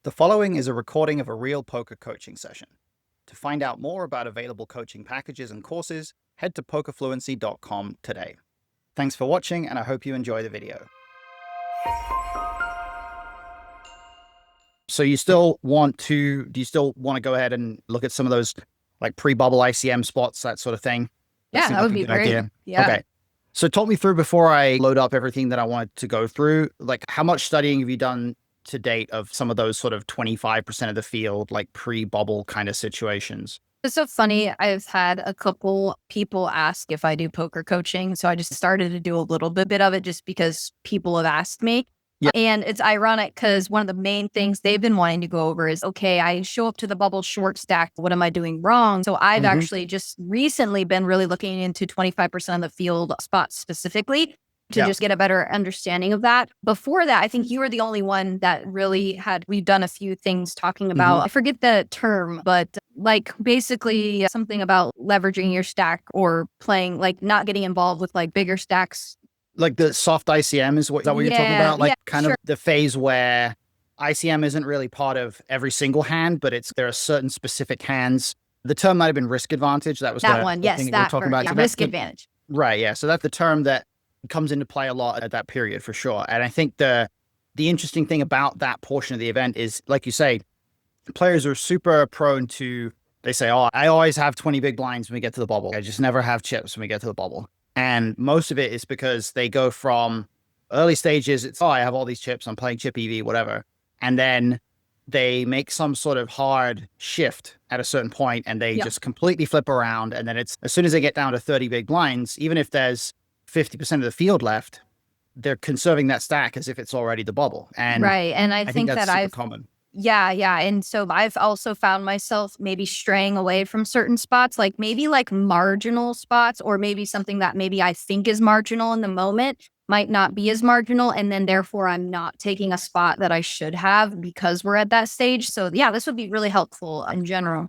The following is a recording of a real poker coaching session. To find out more about available coaching packages and courses, head to pokerfluency.com today. Thanks for watching, and I hope you enjoy the video. So do you still want to go ahead and look at some of those like pre-bubble ICM spots, that sort of thing? Yeah, that would be great. Yeah. Okay. So talk me through, before I load up everything that I wanted to go through, like how much studying have you done to date of some of those sort of 25% of the field, like pre-bubble kind of situations? It's so funny. I've had a couple people ask if I do poker coaching. So I just started to do a little bit of it just because people have asked me. Yeah. And it's ironic because one of the main things they've been wanting to go over is, okay, I show up to the bubble short stack. What am I doing wrong? So I've actually just recently been really looking into 25% of the field spots specifically to just get a better understanding of that. Before that, I think you were the only one that really we've done a few things talking about, I forget the term, but like basically something about leveraging your stack or playing, like not getting involved with like bigger stacks. Like the soft ICM is that what you're talking about? Like of the phase where ICM isn't really part of every single hand, but there are certain specific hands. The term might have been risk advantage. That was that one. Yes, thing that we're talking about. Yeah, risk advantage. Right. Yeah. So that's the term that comes into play a lot at that period for sure. And I think the interesting thing about that portion of the event is, like you say, players are super prone to, they say, oh, I always have 20 big blinds when we get to the bubble. I just never have chips when we get to the bubble. And most of it is because they go from early stages, it's, oh, I have all these chips, I'm playing chip EV, whatever. And then they make some sort of hard shift at a certain point and they just completely flip around. And then it's, as soon as they get down to 30 big blinds, even if there's 50% of the field left, they're conserving that stack as if it's already the bubble. And right. And I think that's that super common. Yeah. And so I've also found myself maybe straying away from certain spots, like maybe like marginal spots, or maybe something that maybe I think is marginal in the moment might not be as marginal. And then therefore I'm not taking a spot that I should have because we're at that stage. So yeah, this would be really helpful in general.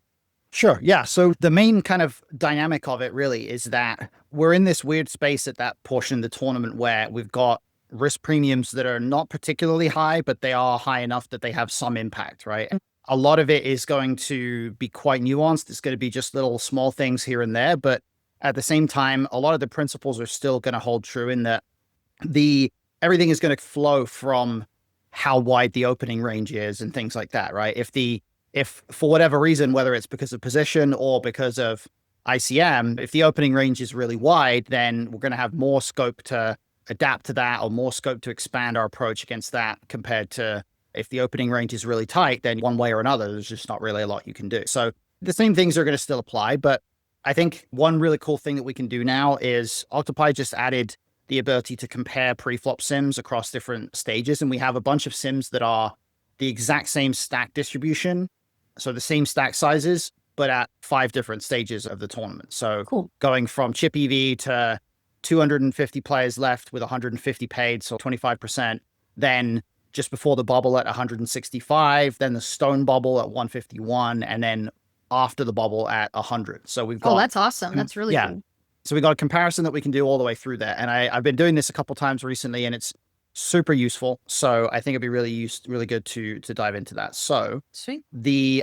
Sure. Yeah. So the main kind of dynamic of it really is that we're in this weird space at that portion of the tournament where we've got risk premiums that are not particularly high, but they are high enough that they have some impact, right? And a lot of it is going to be quite nuanced. It's going to be just little small things here and there. But at the same time, a lot of the principles are still going to hold true in that everything is going to flow from how wide the opening range is and things like that, right? If for whatever reason, whether it's because of position or because of ICM, if the opening range is really wide, then we're going to have more scope to adapt to that, or more scope to expand our approach against that, compared to if the opening range is really tight, then one way or another, there's just not really a lot you can do. So the same things are going to still apply. But I think one really cool thing that we can do now is Octopi just added the ability to compare pre-flop sims across different stages. And we have a bunch of sims that are the exact same stack distribution. So the same stack sizes, but at 5 different stages of the tournament. So going from chip EV to 250 players left with 150 paid, so 25%. Then just before the bubble at 165, then the stone bubble at 151, and then after the bubble at 100. So we've got... Oh, that's awesome. That's really cool. So we got a comparison that we can do all the way through there. And I've been doing this a couple times recently, and it's super useful. So I think it'd be really good to dive into that. So sweet.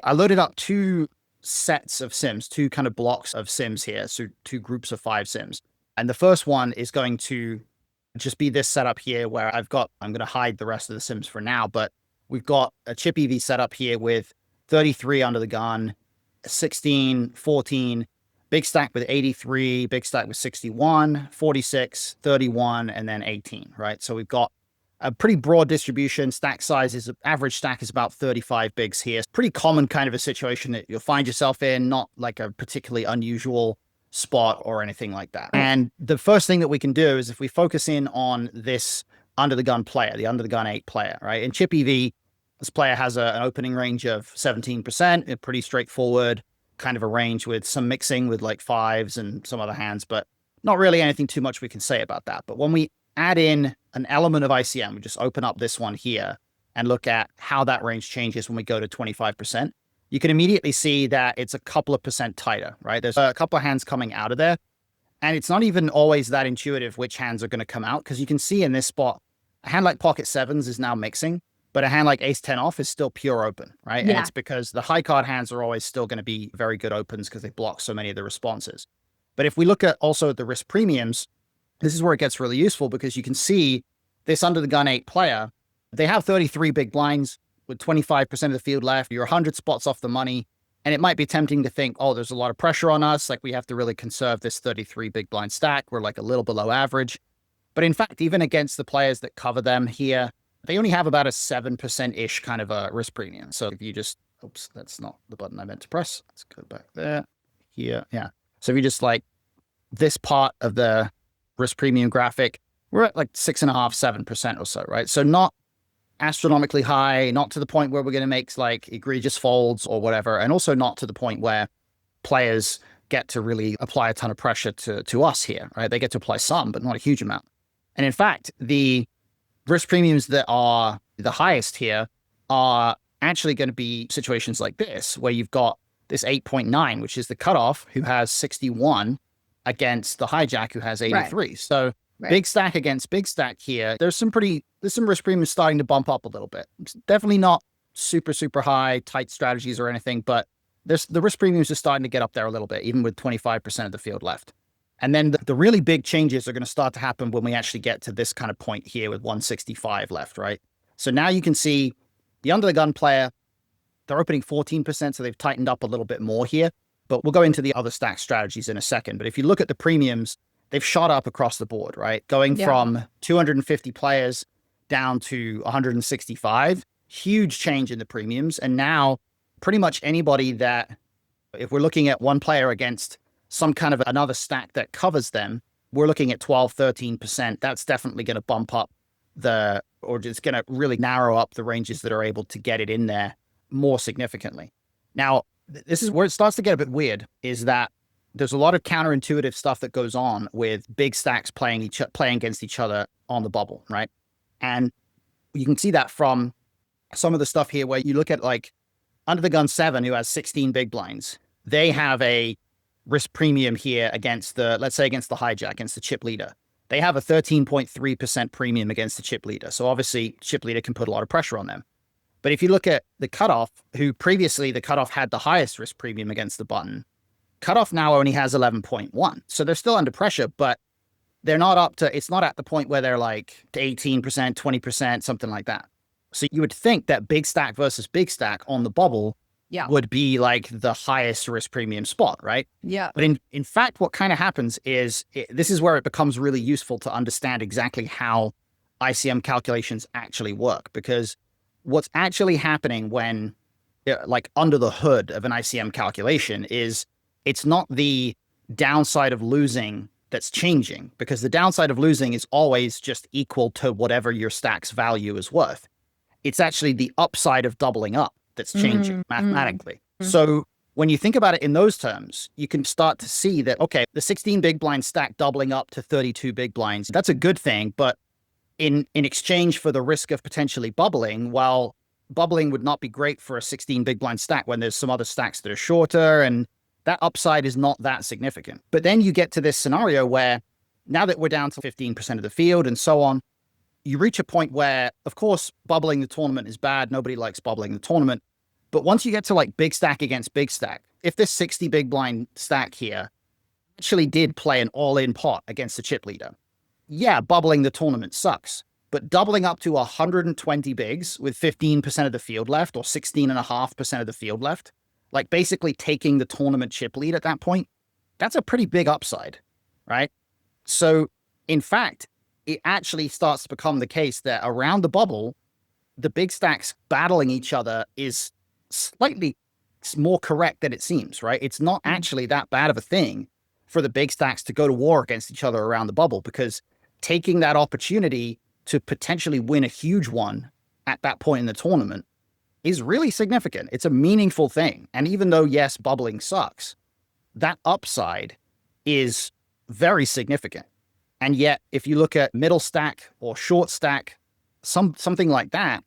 I loaded up 2 sets of sims, 2 kind of blocks of sims here. So 2 groups of 5 sims. And the first one is going to just be this setup here where I'm going to hide the rest of the sims for now, but we've got a chip EV setup here with 33 under the gun, 16, 14, big stack with 83, big stack with 61, 46, 31, and then 18, right? So we've got a pretty broad distribution. Stack size average stack is about 35 bigs here. It's pretty common kind of a situation that you'll find yourself in, not like a particularly unusual spot or anything like that. And the first thing that we can do is if we focus in on this under the gun player, the under the gun 8 player, right? In chip EV, this player has an opening range of 17%, a pretty straightforward kind of a range with some mixing with like 5s and some other hands, but not really anything too much we can say about that. But when we add in an element of ICM, we just open up this one here and look at how that range changes when we go to 25%. You can immediately see that it's a couple of percent tighter, right? There's a couple of hands coming out of there. And it's not even always that intuitive which hands are going to come out, because you can see in this spot, a hand like pocket 7s is now mixing, But a hand like ace 10 off is still pure open, right? And Yeah. it's because the high card hands are always still going to be very good opens because they block so many of the responses. But if we look at also the risk premiums, this is where it gets really useful because you can see this under the gun 8 player, they have 33 big blinds with 25% of the field left. You're 100 spots off the money. And it might be tempting to think, oh, there's a lot of pressure on us. Like we have to really conserve this 33 big blind stack. We're like a little below average. But in fact, even against the players that cover them here, they only have about a 7%-ish kind of a risk premium. So if you just, oops, that's not the button I meant to press. Let's go back there, here, yeah. So if you just like this part of the risk premium graphic, we're at like 6.5%, 7% or so, right? So not astronomically high, not to the point where we're going to make like egregious folds or whatever, and also not to the point where players get to really apply a ton of pressure to us here, right? They get to apply some, but not a huge amount. And in fact, the risk premiums that are the highest here are actually going to be situations like this, where you've got this 8.9, which is the cutoff, who has 61 against the hijack, who has 83. Right. So big stack against big stack here, there's some risk premiums starting to bump up a little bit. It's definitely not super, super high, tight strategies or anything, but the risk premiums are starting to get up there a little bit, even with 25% of the field left. And then the really big changes are going to start to happen when we actually get to this kind of point here with 165 left, right? So now you can see the under the gun player, they're opening 14%, so they've tightened up a little bit more here. But we'll go into the other stack strategies in a second. But if you look at the premiums, they've shot up across the board, right? Going from 250 players down to 165, huge change in the premiums. And now pretty much anybody that, if we're looking at one player against some kind of another stack that covers them, we're looking at 12, 13%. That's definitely going to bump up or it's going to really narrow up the ranges that are able to get it in there more significantly. Now, this is where it starts to get a bit weird, is that there's a lot of counterintuitive stuff that goes on with big stacks playing against each other on the bubble, right? And you can see that from some of the stuff here where you look at like under the gun 7, who has 16 big blinds. They have a risk premium here against let's say against the hijack, against the chip leader. They have a 13.3% premium against the chip leader. So obviously chip leader can put a lot of pressure on them. But if you look at the cutoff, who previously the cutoff had the highest risk premium against the button, cutoff now only has 11.1. So they're still under pressure, but they're not up to, it's not at the point where they're like 18%, 20%, something like that. So you would think that big stack versus big stack on the bubble would be like the highest risk premium spot, right? Yeah. But in fact, what kind of happens is, this is where it becomes really useful to understand exactly how ICM calculations actually work, because what's actually happening when, like under the hood of an ICM calculation, is it's not the downside of losing that's changing, because the downside of losing is always just equal to whatever your stack's value is worth. It's actually the upside of doubling up that's changing mathematically. So when you think about it in those terms, you can start to see that, okay, the 16 big blind stack doubling up to 32 big blinds, that's a good thing. But in exchange for the risk of potentially bubbling, while bubbling would not be great for a 16 big blind stack when there's some other stacks that are shorter, and that upside is not that significant. But then you get to this scenario where now that we're down to 15% of the field and so on, you reach a point where, of course, bubbling the tournament is bad. Nobody likes bubbling the tournament. But once you get to like big stack against big stack, if this 60 big blind stack here actually did play an all-in pot against the chip leader, yeah, bubbling the tournament sucks. But doubling up to 120 bigs with 15% of the field left, or 16.5% of the field left, like basically taking the tournament chip lead at that point, that's a pretty big upside, right? So in fact, it actually starts to become the case that around the bubble, the big stacks battling each other is slightly more correct than it seems, right? It's not actually that bad of a thing for the big stacks to go to war against each other around the bubble, because taking that opportunity to potentially win a huge one at that point in the tournament is really significant. It's a meaningful thing. And even though, yes, bubbling sucks, that upside is very significant. And yet, if you look at middle stack or short stack, something like that,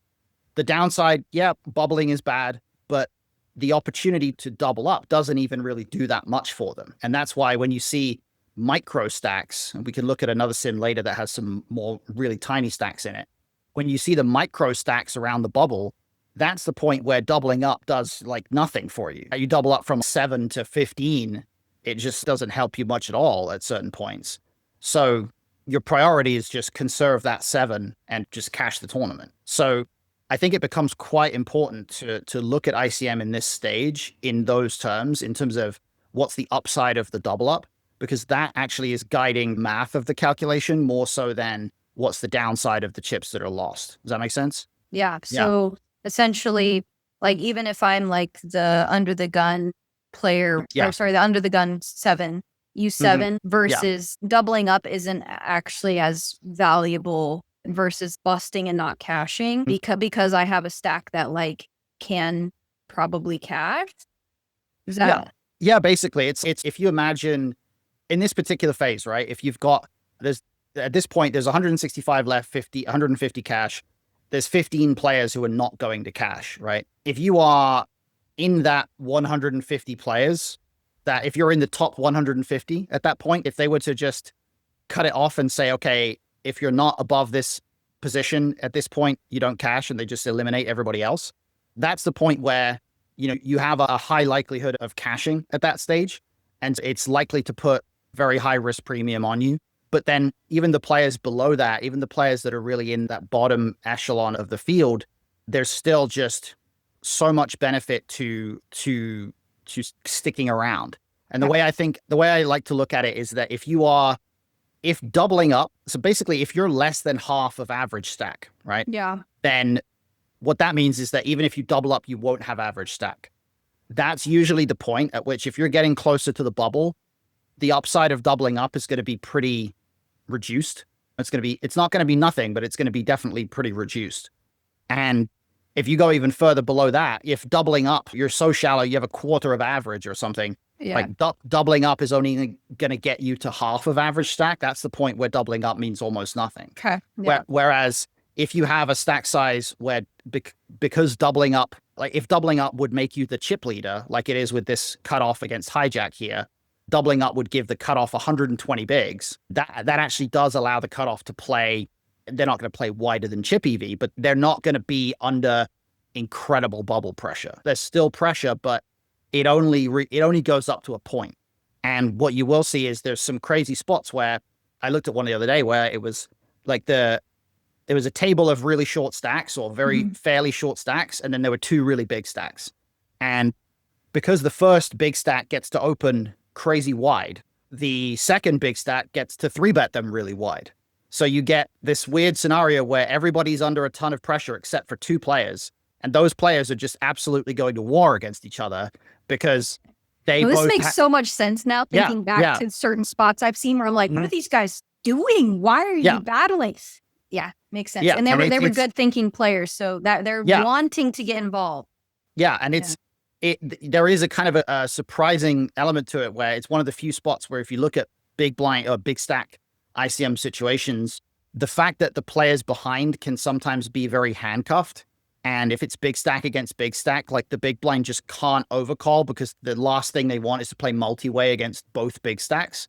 the downside, yeah, bubbling is bad, but the opportunity to double up doesn't even really do that much for them. And that's why when you see micro stacks, and we can look at another sim later that has some more really tiny stacks in it, when you see the micro stacks around the bubble, that's the point where doubling up does like nothing for you. You double up from 7 to 15, it just doesn't help you much at all at certain points. So your priority is just conserve that 7 and just cash the tournament. So I think it becomes quite important to look at ICM in this stage in those terms, in terms of what's the upside of the double up, because that actually is guiding math of the calculation more so than what's the downside of the chips that are lost. Does that make sense? Yeah. So essentially, like, even if I'm like the under the gun player, or sorry, the under the gun 7, U7 versus doubling up isn't actually as valuable versus busting and not cashing because I have a stack that like can probably cash. Is that? Yeah, basically it's if you imagine in this particular phase, right? If you've got at this point there's 165 left, 150 cash. There's 15 players who are not going to cash, right? If you are in that 150 players, that if you're in the top 150 at that point, if they were to just cut it off and say, okay, if you're not above this position at this point, you don't cash, and they just eliminate everybody else. That's the point where, you know, you have a high likelihood of cashing at that stage, and it's likely to put very high risk premium on you. But then even the players below that, even the players that are really in that bottom echelon of the field, there's still just so much benefit to sticking around. And the way I like to look at it is that if doubling up, so basically if you're less than half of average stack, right? Yeah. Then what that means is that even if you double up, you won't have average stack. That's usually the point at which, if you're getting closer to the bubble, the upside of doubling up is going to be pretty reduced. It's not going to be nothing, but it's going to be definitely pretty reduced. And if you go even further below that, if doubling up, you're so shallow, you have a quarter of average or something, like doubling up is only going to get you to half of average stack. That's the point where doubling up means almost nothing. Okay. Yeah. Whereas if you have a stack size where, because doubling up, like if doubling up would make you the chip leader, like it is with this cutoff against Hijack here, doubling up would give the cutoff 120 bigs. That actually does allow the cutoff to play. They're not going to play wider than chip EV, but they're not going to be under incredible bubble pressure. There's still pressure, but it only goes up to a point. And what you will see is there's some crazy spots where I looked at one the other day where it was like there was a table of really short stacks, or very fairly short stacks, and then there were 2 really big stacks. And because the first big stack gets to open crazy wide, the second big stack gets to 3-bet them really wide. So you get this weird scenario where everybody's under a ton of pressure except for 2 players. And those players are just absolutely going to war against each other because they both... This makes so much sense now, thinking back to certain spots I've seen where I'm like, what are these guys doing? Why are you battling? Yeah, makes sense. And they were good thinking players, so that they're wanting to get involved. Yeah, and there is a kind of a surprising element to it where it's one of the few spots where if you look at big blind or big stack ICM situations, the fact that the players behind can sometimes be very handcuffed. And if it's big stack against big stack, like the big blind just can't overcall because the last thing they want is to play multi-way against both big stacks.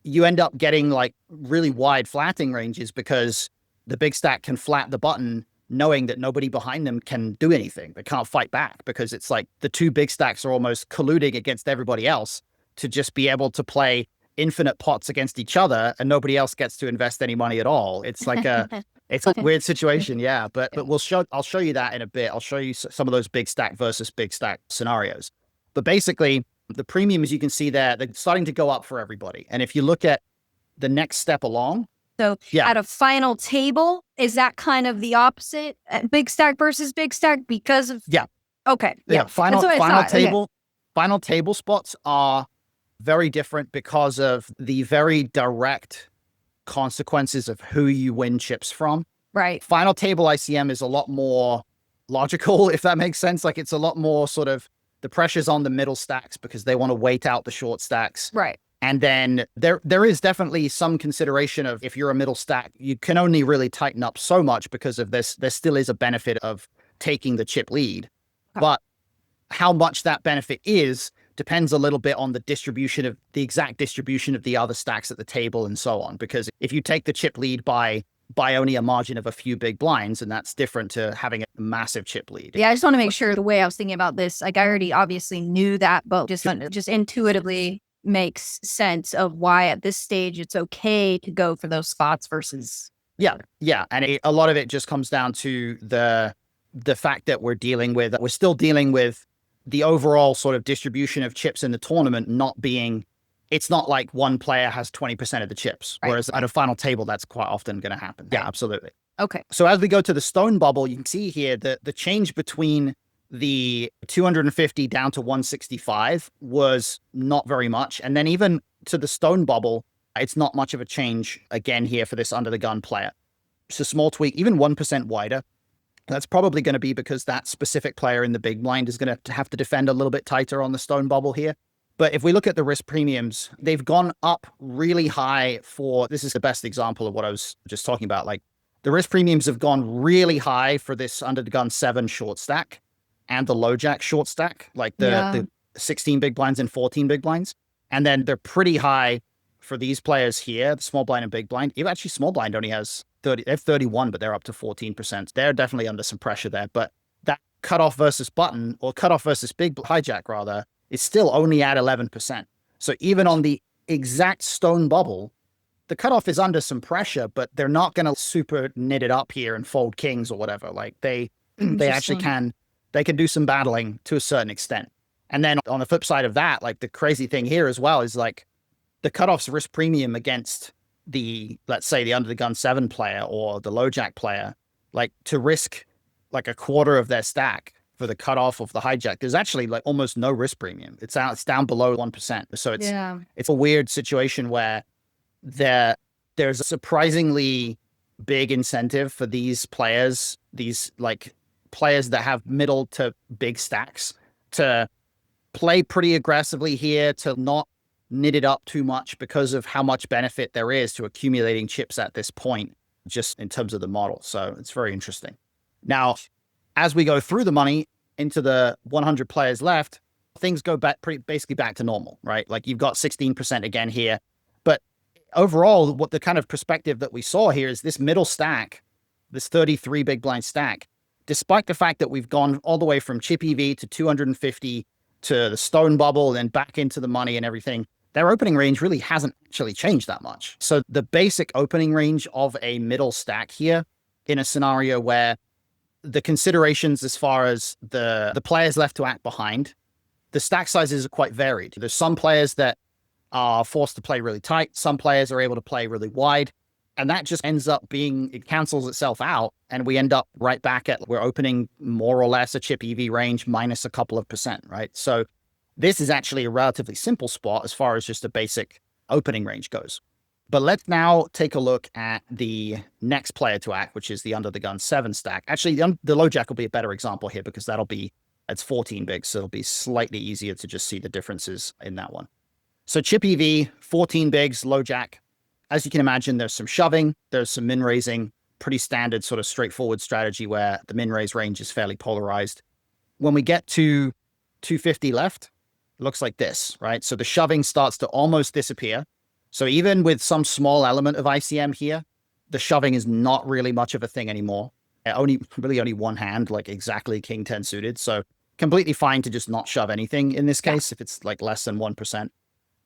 You end up getting like really wide flatting ranges because the big stack can flat the button knowing that nobody behind them can do anything. They can't fight back because it's like the 2 big stacks are almost colluding against everybody else to just be able to play infinite pots against each other, and nobody else gets to invest any money at all. It's like a weird situation. Yeah. But I'll show you that in a bit. I'll show you some of those big stack versus big stack scenarios. But basically the premiums, you can see there, they're starting to go up for everybody. And if you look at the next step along, so at a final table, is that kind of the opposite? Big stack versus big stack because of... Okay. Yeah. Final table spots are very different because of the very direct consequences of who you win chips from. Right. Final table ICM is a lot more logical, if that makes sense. Like it's a lot more sort of the pressure's on the middle stacks because they want to wait out the short stacks. Right. And then there is definitely some consideration of if you're a middle stack, you can only really tighten up so much because of this. There still is a benefit of taking the chip lead. But how much that benefit is depends a little bit on the exact distribution of the other stacks at the table and so on. Because if you take the chip lead by by only a margin of a few big blinds, and that's different to having a massive chip lead. Yeah, I just want to make sure the way I was thinking about this, like I already obviously knew that, but just intuitively makes sense of why at this stage it's okay to go for those spots versus. Yeah. And a lot of it just comes down to the fact that we're still dealing with the overall sort of distribution of chips in the tournament not being, it's not like one player has 20% of the chips, Right, whereas at a final table, that's quite often going to happen. Right. Yeah, absolutely. Okay. So as we go to the stone bubble, you can see here that the change between the 250 down to 165 was not very much. And then even to the stone bubble, it's not much of a change again here for this under the gun player. It's a small tweak, even 1% wider. That's probably going to be because that specific player in the big blind is going to have to defend a little bit tighter on the stone bubble here. But if we look at the risk premiums, they've gone up really high this is the best example of what I was just talking about. Like the risk premiums have gone really high for this under the gun 7 short stack and the low jack short stack, like the 16 big blinds and 14 big blinds. And then they're pretty high for these players here, the small blind and big blind. Even actually small blind only has 30, they have 31, but they're up to 14%. They're definitely under some pressure there. But that cutoff versus button, or cutoff versus big hijack rather, is still only at 11%. So even on the exact stone bubble, the cutoff is under some pressure, but they're not going to super knit it up here and fold kings or whatever. Like they actually can do some battling to a certain extent. And then on the flip side of that, like the crazy thing here as well is like the cutoff's risk premium against let's say the under the gun 7 player or the low jack player, like to risk like a quarter of their stack for the cutoff of the hijack, there's actually like almost no risk premium. It's down below 1%. So it's a weird situation where there's a surprisingly big incentive for these players, these like players that have middle to big stacks, to play pretty aggressively here, to not knit it up too much because of how much benefit there is to accumulating chips at this point, just in terms of the model. So it's very interesting. Now, as we go through the money into the 100 players left, things go basically back to normal, right? Like you've got 16% again here. But overall, what the kind of perspective that we saw here is this middle stack, this 33 big blind stack, despite the fact that we've gone all the way from chip EV to 250 to the stone bubble and then back into the money and everything, their opening range really hasn't actually changed that much. So the basic opening range of a middle stack here in a scenario where the considerations as far as the players left to act behind, the stack sizes are quite varied. There's some players that are forced to play really tight. Some players are able to play really wide. And that just ends up it cancels itself out. And we end up right back we're opening more or less a chip EV range minus a couple of percent, right? So this is actually a relatively simple spot as far as just a basic opening range goes. But let's now take a look at the next player to act, which is the under the gun 7 stack. Actually, the low jack will be a better example here because it's 14 bigs. So it'll be slightly easier to just see the differences in that one. So chip EV, 14 bigs, low jack. As you can imagine, there's some shoving, there's some min raising, pretty standard sort of straightforward strategy where the min raise range is fairly polarized. When we get to 250 left, it looks like this, right? So the shoving starts to almost disappear. So even with some small element of ICM here, the shoving is not really much of a thing anymore. Only one hand, like exactly king 10 suited. So completely fine to just not shove anything in this case if it's like less than 1%.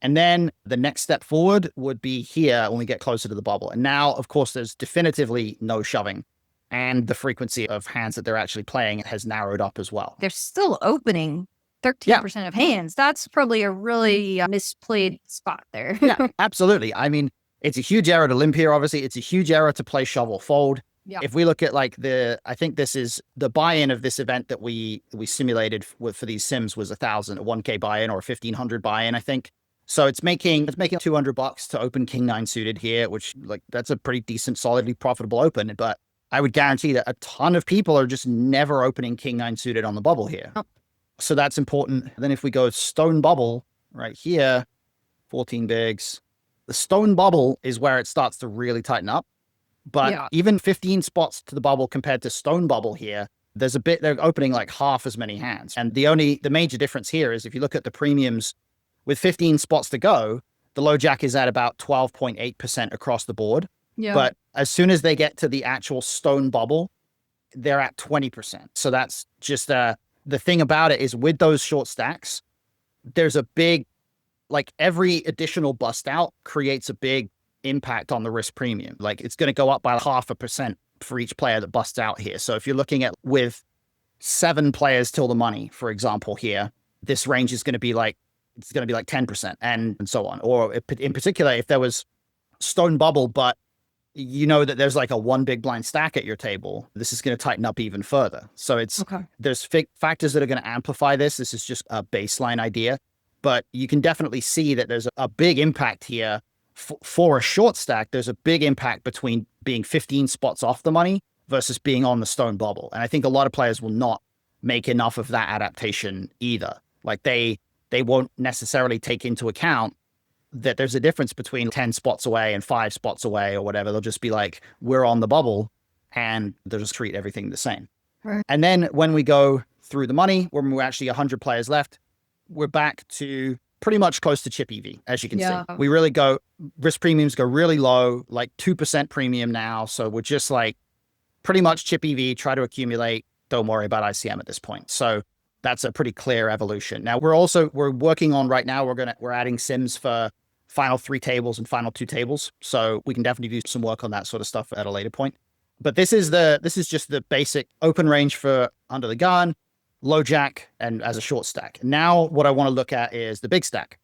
And then the next step forward would be here when we get closer to the bubble. And now, of course, there's definitively no shoving. And the frequency of hands that they're actually playing has narrowed up as well. They're still opening 13% of hands. That's probably a really misplayed spot there. Yeah, absolutely. I mean, it's a huge error to limp here, obviously. It's a huge error to play shove or fold. Yeah. If we look at like I think this is the buy-in of this event that we simulated for these sims was a 1K buy-in or 1,500 buy-in, I think. So it's making $200 to open king 9 suited here, which like that's a pretty decent, solidly profitable open. But I would guarantee that a ton of people are just never opening king 9 suited on the bubble here. Oh. So that's important. Then if we go stone bubble right here, 14 bigs, the stone bubble is where it starts to really tighten up. But even 15 spots to the bubble compared to stone bubble here, they're opening like half as many hands. And the major difference here is if you look at the premiums with 15 spots to go, the low jack is at about 12.8% across the board. Yeah. But as soon as they get to the actual stone bubble, they're at 20%. So that's just the thing about it is with those short stacks, there's a big, like every additional bust out creates a big impact on the risk premium. Like it's going to go up by 0.5% for each player that busts out here. So if you're looking at with 7 players till the money, for example, here, this range is going to be like, it's going to be like 10% and so on. Or in particular, if there was stone bubble, but you know that there's like a 1 big blind stack at your table, this is going to tighten up even further. So it's, there's factors that are going to amplify this. This is just a baseline idea, but you can definitely see that there's a big impact here for a short stack. There's a big impact between being 15 spots off the money versus being on the stone bubble. And I think a lot of players will not make enough of that adaptation either. Like they won't necessarily take into account that there's a difference between 10 spots away and 5 spots away or whatever. They'll just be like, we're on the bubble, and they'll just treat everything the same. Right. And then when we go through the money, when we're actually 100 players left, we're back to pretty much close to chip EV, as you can see. We really go, risk premiums go really low, like 2% premium now. So we're just like pretty much chip EV, try to accumulate, don't worry about ICM at this point. So that's a pretty clear evolution. Now we're working on right now, we're adding sims for final 3 tables and final 2 tables. So we can definitely do some work on that sort of stuff at a later point. But this is just the basic open range for under the gun, low jack, and as a short stack. Now what I want to look at is the big stack.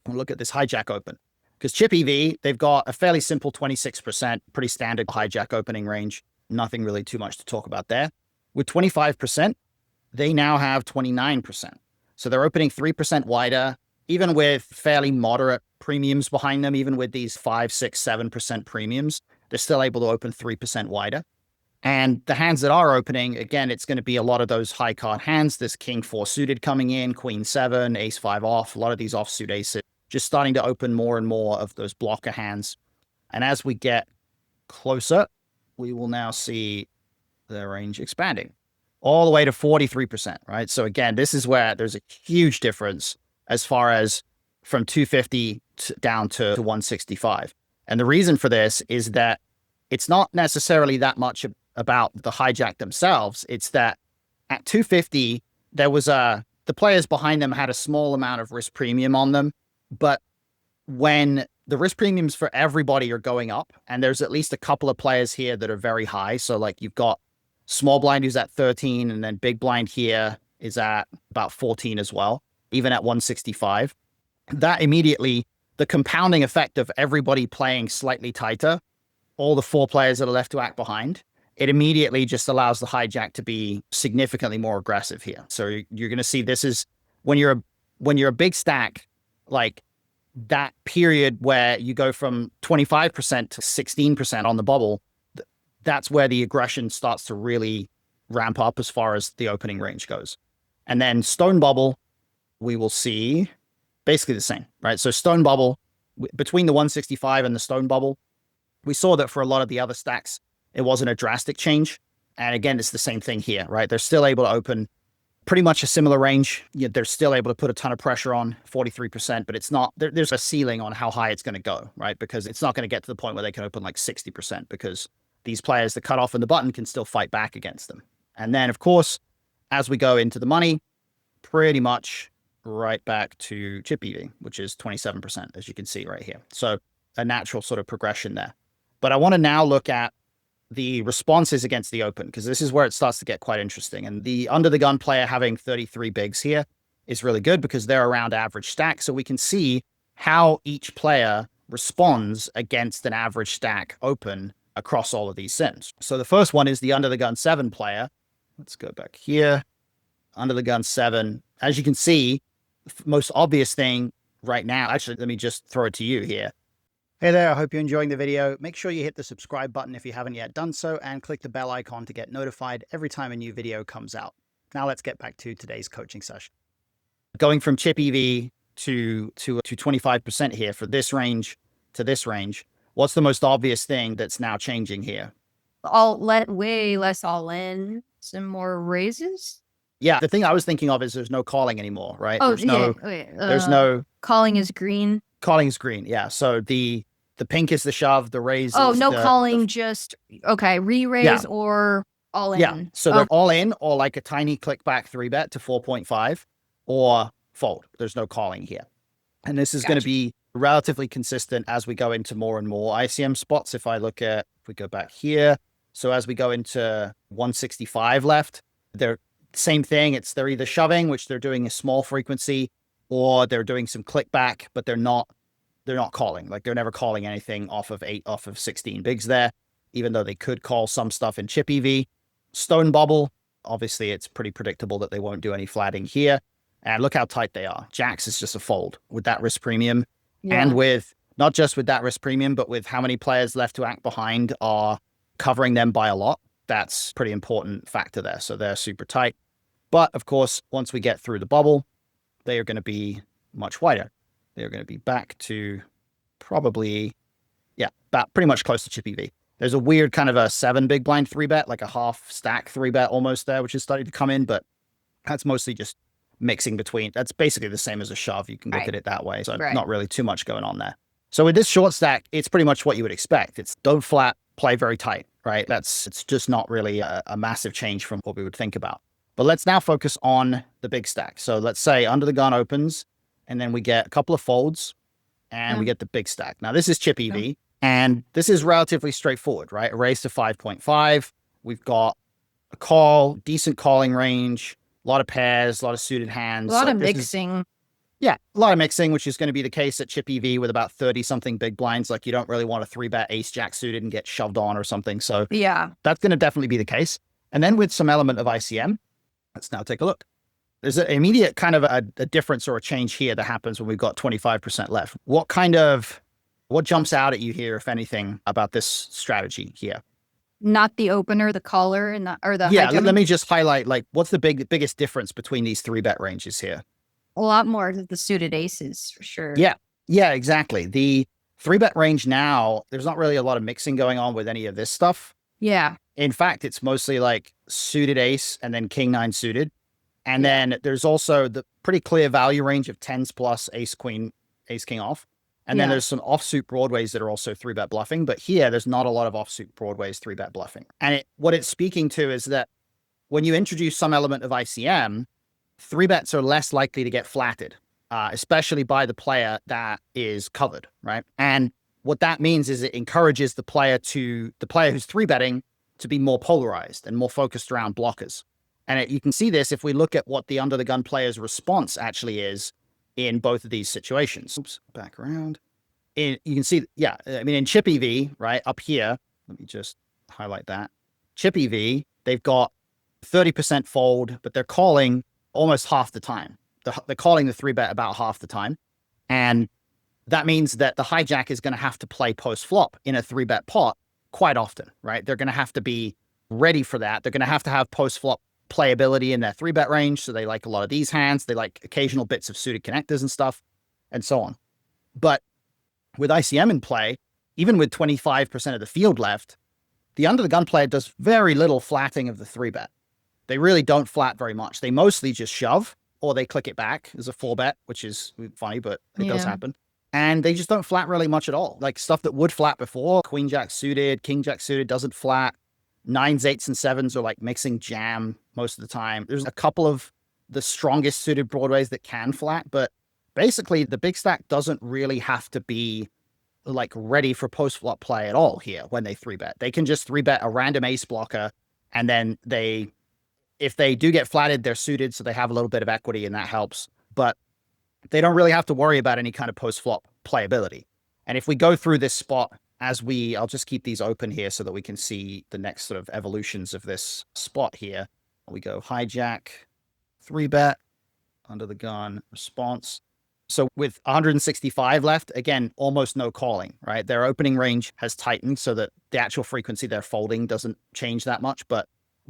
I want to look at this hijack open. Because chip EV, they've got a fairly simple 26%, pretty standard hijack opening range. Nothing really too much to talk about there. With 25%, they now have 29%. So they're opening 3% wider, even with fairly moderate premiums behind them, even with these 5, 6, 7% premiums, they're still able to open 3% wider. And the hands that are opening, again, it's going to be a lot of those high card hands. This king 4 suited coming in, queen 7, ace 5 off, a lot of these offsuit aces, just starting to open more and more of those blocker hands. And as we get closer, we will now see the range expanding all the way to 43%, right? So again, this is where there's a huge difference as far as from 250 down to 165. And the reason for this is that it's not necessarily that much about the hijack themselves. It's that at 250, there was the players behind them had a small amount of risk premium on them. But when the risk premiums for everybody are going up, and there's at least a couple of players here that are very high. So like you've got small blind who's at 13, and then big blind here is at about 14 as well, even at 165. That immediately, the compounding effect of everybody playing slightly tighter, all the 4 players that are left to act behind, it immediately just allows the hijack to be significantly more aggressive here. So you're going to see this is when you're a big stack, like that period where you go from 25% to 16% on the bubble, that's where the aggression starts to really ramp up as far as the opening range goes. And then stone bubble, we will see basically the same, right? So stone bubble, between the 165 and the stone bubble, we saw that for a lot of the other stacks, it wasn't a drastic change. And again, it's the same thing here, right? They're still able to open pretty much a similar range. They're still able to put a ton of pressure on 43%, but it's not, there's a ceiling on how high it's going to go, right? Because it's not going to get to the point where they can open like 60%, because these players, the cutoff and the button, can still fight back against them. And then, of course, as we go into the money, pretty much right back to chip EV, which is 27%, as you can see right here. So a natural sort of progression there. But I want to now look at the responses against the open, because this is where it starts to get quite interesting. And the under the gun player having 33 bigs here is really good because they're around average stack. So we can see how each player responds against an average stack open across all of these sims. So the first one is the under the gun 7 player. Let's go back here. Under the gun 7. As you can see, the most obvious thing right now, actually, let me just throw it to you here. Hey there, I hope you're enjoying the video. Make sure you hit the subscribe button if you haven't yet done so, and click the bell icon to get notified every time a new video comes out. Now let's get back to today's coaching session. Going from chip EV to 25% here for this range to this range, what's the most obvious thing that's now changing here? Way less all in, some more raises. Yeah, the thing I was thinking of is there's no calling anymore, right? Oh, there's no calling is green. Calling is green, yeah. So the The pink is the shove, the raise Oh, is no the calling, just okay, re-raise or all yeah. in. So Oh, they're all in or like a tiny click back 3-bet to 4.5 or fold. There's no calling here. And this is going to gotcha. be relatively consistent as we go into more and more ICM spots. If we go back here, so as we go into 165 left, they're same thing. They're either shoving, which they're doing a small frequency, or they're doing some click back, but they're not calling. Like they're never calling anything off of 16 bigs there, even though they could call some stuff in chip EV. Stone bubble, obviously it's pretty predictable that they won't do any flatting here. And look how tight they are. Jacks is just a fold with that risk premium. Yeah. And with not just with that risk premium, but with how many players left to act behind are covering them by a lot. That's pretty important factor there. So they're super tight. But of course, once we get through the bubble, they are going to be much wider. They're going to be back to probably, about pretty much close to chip EV. There's a weird kind of a 7 big blind 3-bet, like a half stack 3-bet almost there, which is starting to come in, but that's mostly just mixing between. That's basically the same as a shove. You can look at it that way. So not really too much going on there. So with this short stack, it's pretty much what you would expect. It's don't flat, play very tight, right? It's just not really a massive change from what we would think about. But let's now focus on the big stack. So let's say under the gun opens, and then we get a couple of folds, and we get the big stack. Now this is chip EV, and this is relatively straightforward, right? A raise to 5.5. We've got a call, decent calling range, a lot of pairs, a lot of suited hands. A lot of mixing. A lot of mixing, which is going to be the case at chip EV with about 30-something big blinds. Like you don't really want a 3-bet ace jack suited and get shoved on or something. So that's going to definitely be the case. And then with some element of ICM, let's now take a look. There's an immediate kind of a difference or a change here that happens when we've got 25% left. What jumps out at you here, if anything, about this strategy here? Not the opener, the caller, or the hijack. Let me just highlight, like, what's the biggest difference between these 3-bet ranges here? A lot more of the suited aces, for sure. Yeah, exactly. The 3-bet range now, there's not really a lot of mixing going on with any of this stuff. Yeah. In fact, it's mostly like suited ace and then king 9 suited. And then there's also the pretty clear value range of 10s plus ace queen, ace king off. And then there's some offsuit broadways that are also 3-bet bluffing. But here, there's not a lot of offsuit broadways 3-bet bluffing. And what it's speaking to is that when you introduce some element of ICM, 3-bets are less likely to get flatted, especially by the player that is covered, right? And what that means is it encourages the player who's 3-betting to be more polarized and more focused around blockers. And you can see this if we look at what the under the gun player's response actually is in both of these situations. Oops, back around. You can see, in chip EV, right, up here, let me just highlight that. Chip EV, they've got 30% fold, but they're calling almost half the time. They're calling the 3-bet about half the time. And that means that the hijack is going to have to play post-flop in a 3-bet pot quite often, right? They're going to have to be ready for that. They're going to have post-flop playability in their 3-bet range. So they like a lot of these hands. They like occasional bits of suited connectors and stuff and so on. But with ICM in play, even with 25% of the field left, the under the gun player does very little flatting of the 3-bet. They really don't flat very much. They mostly just shove or they click it back as a 4-bet, which is funny, but it does happen. And they just don't flat really much at all. Like stuff that would flat before, queen jack suited, king jack suited doesn't flat. 9s, 8s, and 7s are like mixing jam most of the time. There's a couple of the strongest suited broadways that can flat, but basically the big stack doesn't really have to be like ready for post-flop play at all here when they 3-bet. They can just 3-bet a random ace blocker, and then if they do get flatted, they're suited, so they have a little bit of equity, and that helps. But they don't really have to worry about any kind of post-flop playability. And if we go through this spot, I'll just keep these open here so that we can see the next sort of evolutions of this spot here. We go hijack, 3-bet, under the gun, response. So with 165 left, again, almost no calling, right? Their opening range has tightened so that the actual frequency they're folding doesn't change that much, but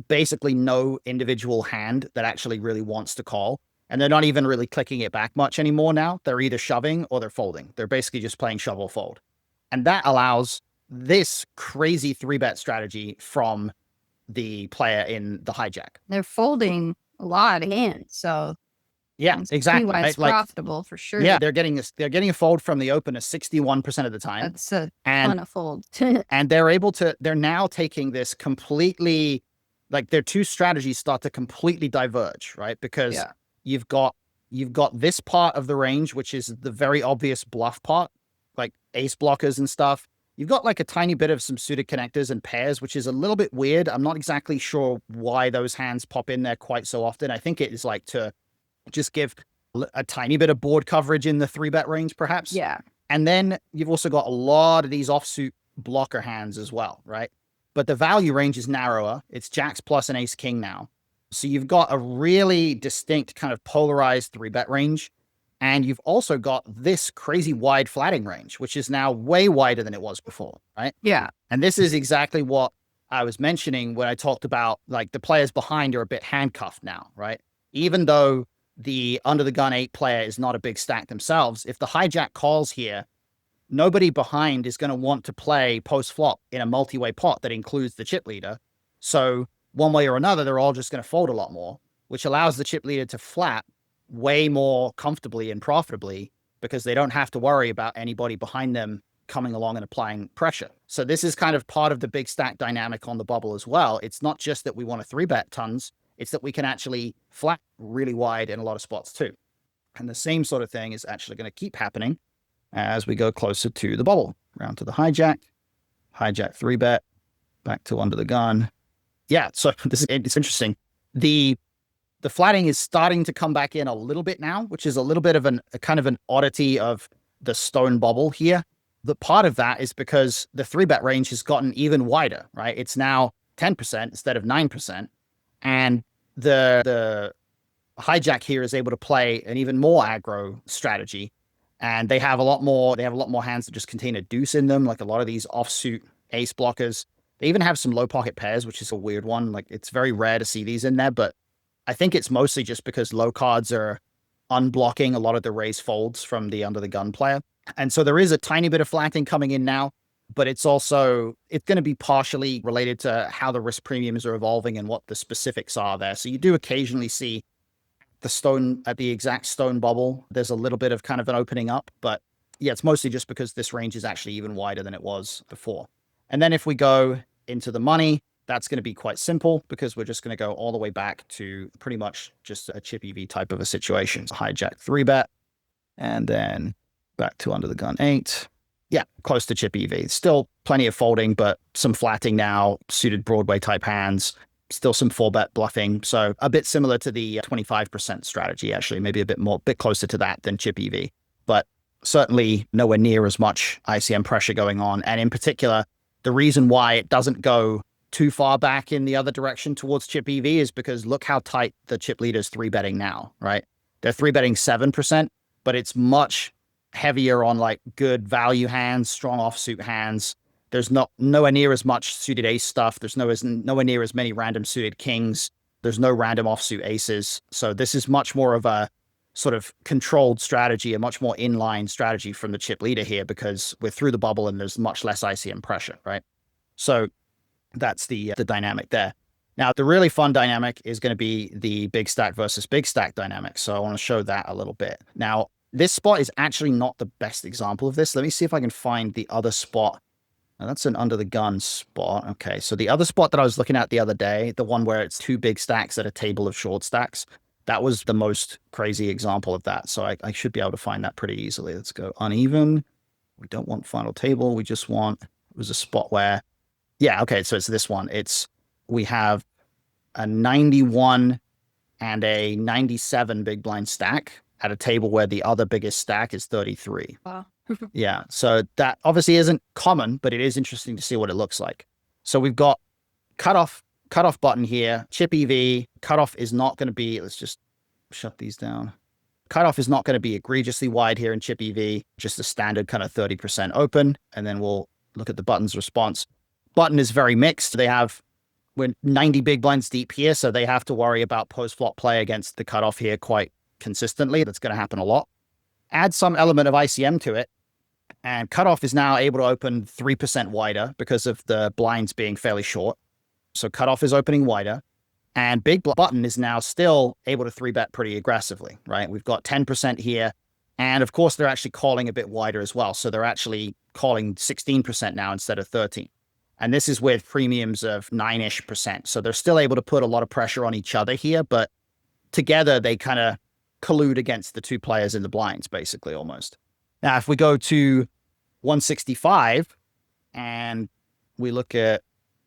basically no individual hand that actually really wants to call. And they're not even really clicking it back much anymore now. They're either shoving or they're folding. They're basically just playing shove or fold. And that allows this crazy 3-bet strategy from the player in the hijack. They're folding a lot of hands, so Yeah, And exactly. why it's Right? Like, profitable for sure. yeah, they're getting a fold from the opener 61% of the time. That's a And ton of fold. and they're now taking this completely, like their two strategies start to completely diverge, right? Because Yeah. you've got this part of the range, which is the very obvious bluff part, like ace blockers and stuff. You've got like a tiny bit of some suited connectors and pairs, which is a little bit weird. I'm not exactly sure why those hands pop in there quite so often. I think it is like to just give a tiny bit of board coverage in the 3-bet range, perhaps. Yeah. And then you've also got a lot of these offsuit blocker hands as well, right? But the value range is narrower. It's jacks plus an ace king now. So you've got a really distinct kind of polarized 3-bet range. And you've also got this crazy wide flatting range, which is now way wider than it was before, right? Yeah. And this is exactly what I was mentioning when I talked about like the players behind are a bit handcuffed now, right? Even though the under the gun 8 player is not a big stack themselves, if the hijack calls here, nobody behind is going to want to play post flop in a multi-way pot that includes the chip leader. So one way or another, they're all just going to fold a lot more, which allows the chip leader to flat way more comfortably and profitably because they don't have to worry about anybody behind them coming along and applying pressure. So this is kind of part of the big stack dynamic on the bubble as well. It's not just that we want to 3-bet tons, it's that we can actually flat really wide in a lot of spots too. And the same sort of thing is actually going to keep happening as we go closer to the bubble. Round to the hijack 3-bet, back to under the gun. Yeah, so it's interesting. The flatting is starting to come back in a little bit now, which is a little bit of a kind of an oddity of the stone bubble here. The part of that is because the 3-bet range has gotten even wider, right? It's now 10% instead of 9%. And the hijack here is able to play an even more aggro strategy. And they have a lot more hands that just contain a deuce in them, like a lot of these offsuit ace blockers. They even have some low pocket pairs, which is a weird one. Like it's very rare to see these in there, but I think it's mostly just because low cards are unblocking a lot of the raise folds from the under the gun player. And so there is a tiny bit of flatting coming in now, but it's going to be partially related to how the risk premiums are evolving and what the specifics are there. So you do occasionally see the stone at the exact stone bubble. There's a little bit of kind of an opening up, but yeah, it's mostly just because this range is actually even wider than it was before. And then if we go into the money, that's going to be quite simple because we're just going to go all the way back to pretty much just a chip EV type of a situation. So hijack 3-bet and then back to under the gun 8. Yeah, close to chip EV. Still plenty of folding, but some flatting now, suited Broadway type hands, still some 4-bet bluffing. So a bit similar to the 25% strategy, actually, maybe a bit closer to that than chip EV, but certainly nowhere near as much ICM pressure going on. And in particular, the reason why it doesn't go too far back in the other direction towards chip EV is because look how tight the chip leader's 3-betting now, right? They're 3-betting 7%, but it's much heavier on like good value hands, strong offsuit hands. There's nowhere near as much suited ace stuff. There's nowhere near as many random suited kings. There's no random offsuit aces. So this is much more of a sort of controlled strategy, a much more inline strategy from the chip leader here because we're through the bubble and there's much less ICM pressure, right? So that's the dynamic there. Now, the really fun dynamic is going to be the big stack versus big stack dynamic. So I want to show that a little bit. Now, this spot is actually not the best example of this. Let me see if I can find the other spot. Now, that's an under the gun spot. Okay, so the other spot that I was looking at the other day, the one where it's 2 big stacks at a table of short stacks, that was the most crazy example of that. So I should be able to find that pretty easily. Let's go uneven. We don't want final table. We just want, it was a spot where, yeah, okay, so it's this one. We have a 91 and a 97 big blind stack at a table where the other biggest stack is 33. Wow. Yeah, so that obviously isn't common, but it is interesting to see what it looks like. So we've got cutoff button here, chip EV. Cutoff is not going to be, let's just shut these down. Cutoff is not going to be egregiously wide here in chip EV, just a standard kind of 30% open. And then we'll look at the button's response. Button is very mixed. We're 90 big blinds deep here, so they have to worry about post-flop play against the cutoff here quite consistently. That's going to happen a lot. Add some element of ICM to it, and cutoff is now able to open 3% wider because of the blinds being fairly short. So cutoff is opening wider. And button is now still able to 3-bet pretty aggressively, right? We've got 10% here. And of course, they're actually calling a bit wider as well. So they're actually calling 16% now instead of 13. And this is with premiums of 9-ish%. So they're still able to put a lot of pressure on each other here, but together they kind of collude against the two players in the blinds, basically, almost. Now, if we go to 165 and we look at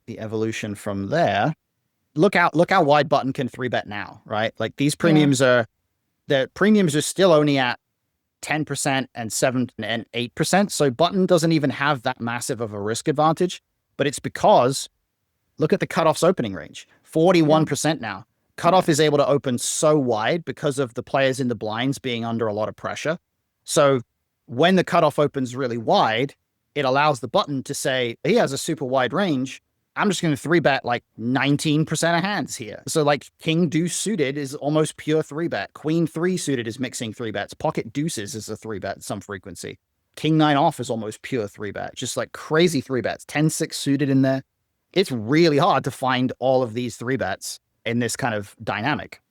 the evolution from there, look how wide button can 3-bet now, right? Like these premiums the premiums are still only at 10% and 7 and 8%. So button doesn't even have that massive of a risk advantage, but it's because look at the cutoff's opening range, 41% now. Cutoff is able to open so wide because of the players in the blinds being under a lot of pressure. So when the cutoff opens really wide, it allows the button to say, he has a super wide range. I'm just going to 3-bet like 19% of hands here. So like king deuce suited is almost pure 3-bet. Queen 3 suited is mixing 3-bets. Pocket deuces is a 3-bet at some frequency. King 9 off is almost pure 3-bet. Just like crazy 3-bets. 10-6 suited in there. It's really hard to find all of these 3-bets in this kind of dynamic.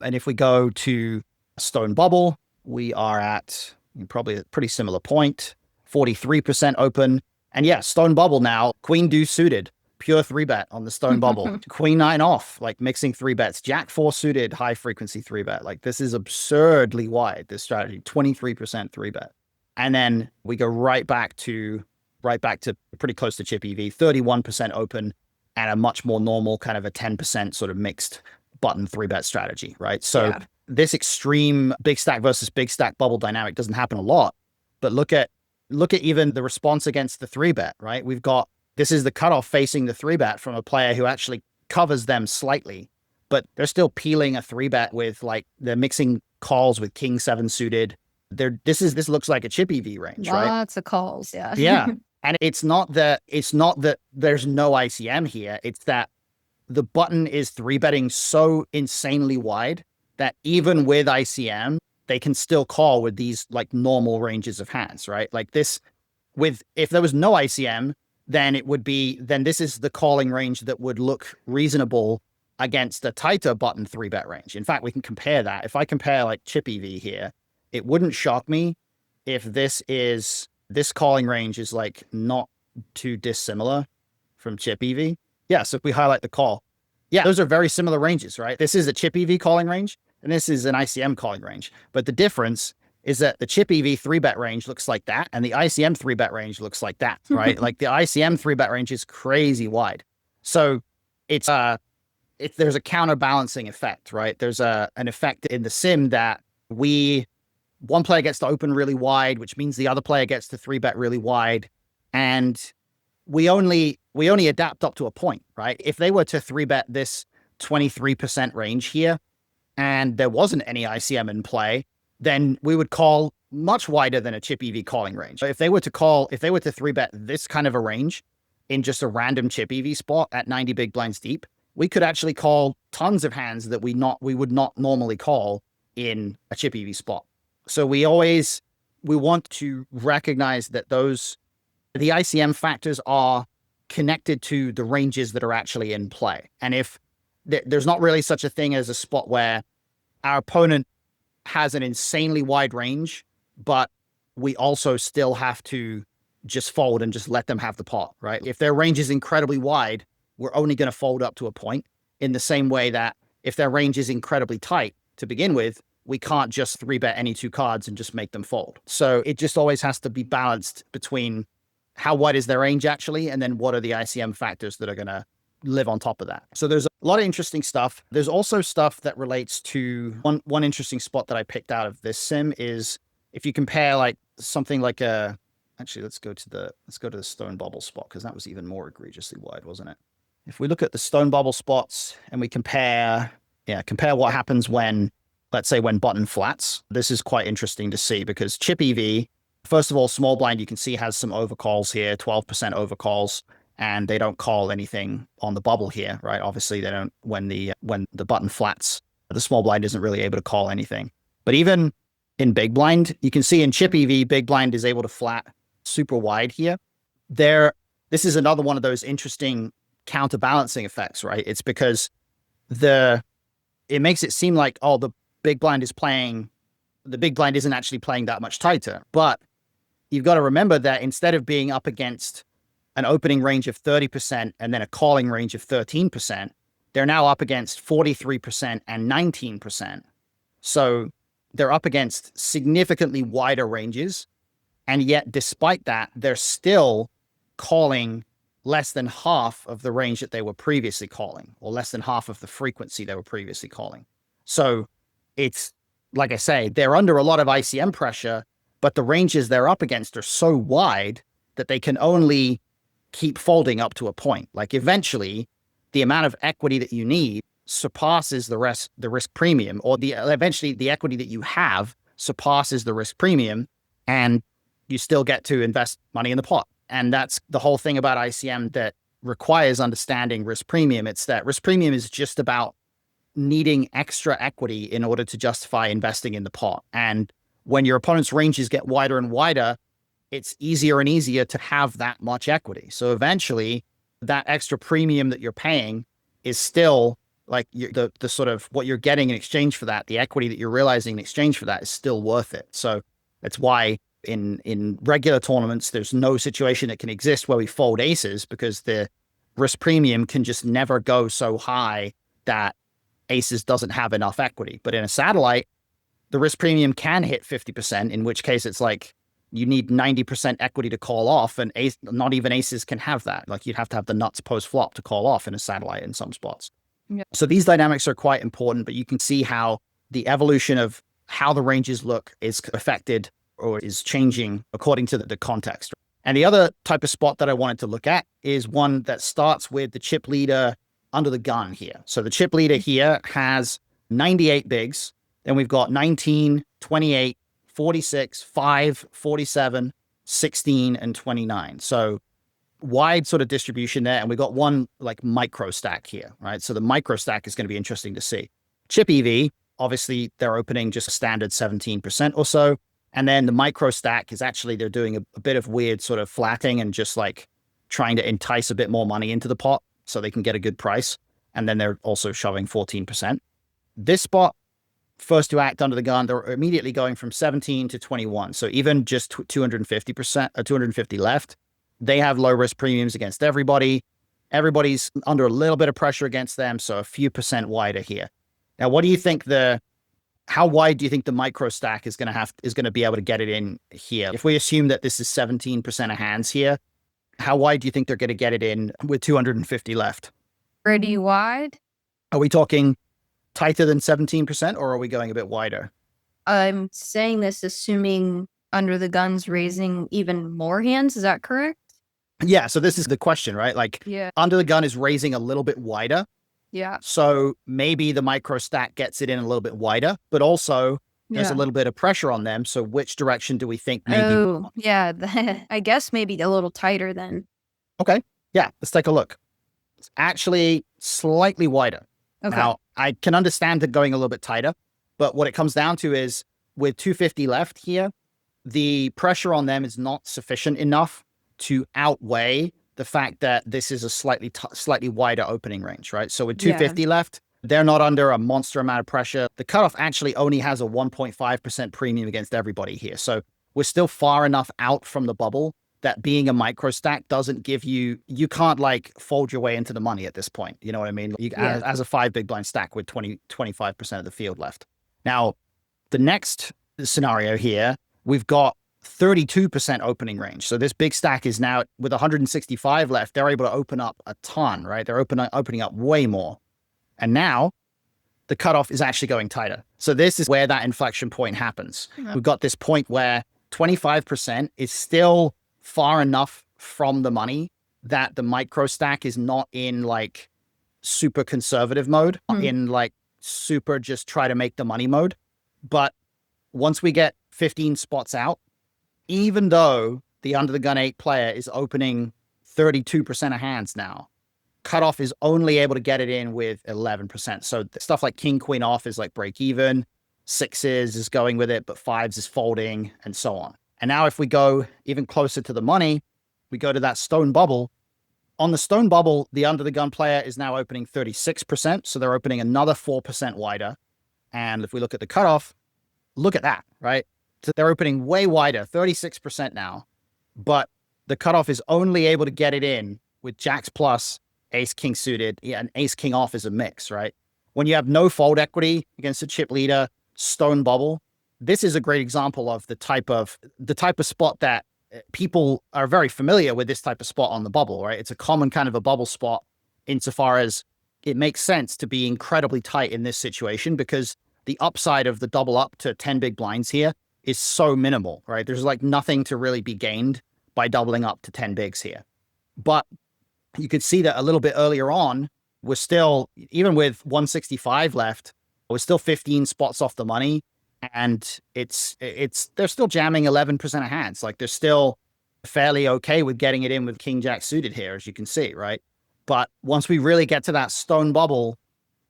And if we go to stone bubble, we are at probably a pretty similar point. 43% open. And yeah, stone bubble now, queen deuce suited. Pure 3-bet on the stone bubble. Queen 9 off, like mixing 3-bets. Jack 4 suited, high frequency 3-bet. Like this is absurdly wide, this strategy, 23% 3-bet. And then we go right back to pretty close to chip EV, 31% open and a much more normal kind of a 10% sort of mixed button 3-bet strategy, right? So this extreme big stack versus big stack bubble dynamic doesn't happen a lot, but look at even the response against the 3-bet, right? This is the cutoff facing the 3-bet from a player who actually covers them slightly, but they're still peeling a 3-bet with like they're mixing calls with king 7 suited. This looks like a chip EV range, right? Lots of calls, yeah. Yeah. And it's not that there's no ICM here. It's that the button is 3-betting so insanely wide that even with ICM, they can still call with these like normal ranges of hands, right? Like this if there was no ICM, then this is the calling range that would look reasonable against a tighter button 3-bet range. In fact, we can compare that. If I compare like chip EV here, it wouldn't shock me if this calling range is like not too dissimilar from chip EV. Yeah, so if we highlight the call, yeah, those are very similar ranges, right? This is a chip EV calling range, and this is an ICM calling range. But the difference is that the chip EV 3-bet range looks like that, and the ICM 3-bet range looks like that, right? Like the ICM 3-bet range is crazy wide. So there's a counterbalancing effect, right? There's an effect in the sim that one player gets to open really wide, which means the other player gets to 3-bet really wide. And we only adapt up to a point, right? If they were to 3-bet this 23% range here, and there wasn't any ICM in play, then we would call much wider than a chip EV calling range. If they were to 3-bet this kind of a range in just a random chip EV spot at 90 big blinds deep, we could actually call tons of hands that we would not normally call in a chip EV spot. So we want to recognize that the ICM factors are connected to the ranges that are actually in play. And if there's not really such a thing as a spot where our opponent has an insanely wide range, but we also still have to just fold and just let them have the pot, right? If their range is incredibly wide, we're only going to fold up to a point, in the same way that if their range is incredibly tight to begin with, we can't just 3-bet any two cards and just make them fold. So it just always has to be balanced between how wide is their range actually, and then what are the ICM factors that are going to live on top of that. So there's a lot of interesting stuff. There's also stuff that relates to one interesting spot that I picked out of this sim is if you compare like something like actually let's go to the stone bubble spot, because that was even more egregiously wide, wasn't it? If we look at the stone bubble spots and we compare what happens when, let's say, when button flats, this is quite interesting to see, because chip EV, first of all, small blind you can see has some overcalls here, 12% overcalls. And they don't call anything on the bubble here, right? Obviously, they don't when the button flats. The small blind isn't really able to call anything. But even in big blind, you can see in chip EV, big blind is able to flat super wide here. This is another one of those interesting counterbalancing effects, right? It's because it makes it seem like, oh, the big blind isn't actually playing that much tighter. But you've got to remember that instead of being up against an opening range of 30% and then a calling range of 13%, they're now up against 43% and 19%. So they're up against significantly wider ranges. And yet, despite that, they're still calling less than half of the range that they were previously calling, or less than half of the frequency they were previously calling. So it's, like I say, they're under a lot of ICM pressure, but the ranges they're up against are so wide that they can only keep folding up to a point. Like eventually, the amount of equity that you need surpasses the risk premium, or eventually the equity that you have surpasses the risk premium, and you still get to invest money in the pot. And that's the whole thing about ICM that requires understanding risk premium. It's that risk premium is just about needing extra equity in order to justify investing in the pot. And when your opponent's ranges get wider and wider, it's easier and easier to have that much equity. So eventually, that extra premium that you're paying is still like the sort of what you're getting in exchange for that, the equity that you're realizing in exchange for that is still worth it. So that's why in regular tournaments, there's no situation that can exist where we fold aces, because the risk premium can just never go so high that aces doesn't have enough equity. But in a satellite, the risk premium can hit 50%, in which case it's like you need 90% equity to call off, and not even aces can have that. Like you'd have to have the nuts post flop to call off in a satellite in some spots. Yeah. So these dynamics are quite important, but you can see how the evolution of how the ranges look is affected or is changing according to the context. And the other type of spot that I wanted to look at is one that starts with the chip leader under the gun here. So the chip leader here has 98 bigs. Then we've got 19, 28, 46, 5, 47, 16, and 29. So wide sort of distribution there. And we got one like micro stack here, right? So the micro stack is going to be interesting to see. Chip EV, obviously they're opening just a standard 17% or so. And then the micro stack is actually, they're doing a bit of weird sort of flatting and just like trying to entice a bit more money into the pot so they can get a good price. And then they're also shoving 14%. This spot, first to act under the gun, they're immediately going from 17 to 21. So even just 250%, 250 left, they have low risk premiums against everybody. Everybody's under a little bit of pressure against them. So a few percent wider here. Now, what do you think how wide do you think the micro stack is going to be able to get it in here? If we assume that this is 17% of hands here, how wide do you think they're going to get it in with 250 left? Pretty wide. Are we talking tighter than 17%, or are we going a bit wider? I'm saying this assuming under the gun's raising even more hands. Is that correct? Yeah. So this is the question, right? Like, yeah, under the gun is raising a little bit wider. Yeah. So maybe the micro stack gets it in a little bit wider, but also there's a little bit of pressure on them. So which direction do we think maybe? Oh, yeah. I guess maybe a little tighter then. Okay. Yeah. Let's take a look. It's actually slightly wider. Okay. Now, I can understand it going a little bit tighter, but what it comes down to is with 250 left here, the pressure on them is not sufficient enough to outweigh the fact that this is a slightly wider opening range, right? So with 250 left, they're not under a monster amount of pressure. The cutoff actually only has a 1.5% premium against everybody here. So we're still far enough out from the bubble that being a micro stack doesn't give you can't like fold your way into the money at this point. You know what I mean? As a 5 big blind stack with 25% of the field left. Now, the next scenario here, we've got 32% opening range. So this big stack is now with 165 left, they're able to open up a ton, right? They're opening up way more. And now the cutoff is actually going tighter. So this is where that inflection point happens. We've got this point where 25% is still far enough from the money that the micro stack is not in like super conservative mode, in like super just try to make the money mode. But once we get 15 spots out, even though the under the gun 8 player is opening 32% of hands now, cutoff is only able to get it in with 11%. So stuff like king, queen off is like break even, 6s is going with it, but 5s is folding, and so on. And now if we go even closer to the money, we go to that stone bubble, On the stone bubble, the under the gun player is now opening 36%. So they're opening another 4% wider. And if we look at the cutoff, look at that, right? So they're opening way wider, 36% now. But the cutoff is only able to get it in with jacks plus, ace king suited, and ace king off is a mix, right? When you have no fold equity against a chip leader, stone bubble, this is a great example of the type of spot that people are very familiar with. This type of spot on the bubble, right? It's a common kind of a bubble spot insofar as it makes sense to be incredibly tight in this situation because the upside of the double up to 10 big blinds here is so minimal, right? There's like nothing to really be gained by doubling up to 10 bigs here. But you could see that a little bit earlier on, we're still, even with 165 left, we're still 15 spots off the money. And they're still jamming 11% of hands. Like they're still fairly okay with getting it in with king jack suited here, as you can see, right? But once we really get to that stone bubble,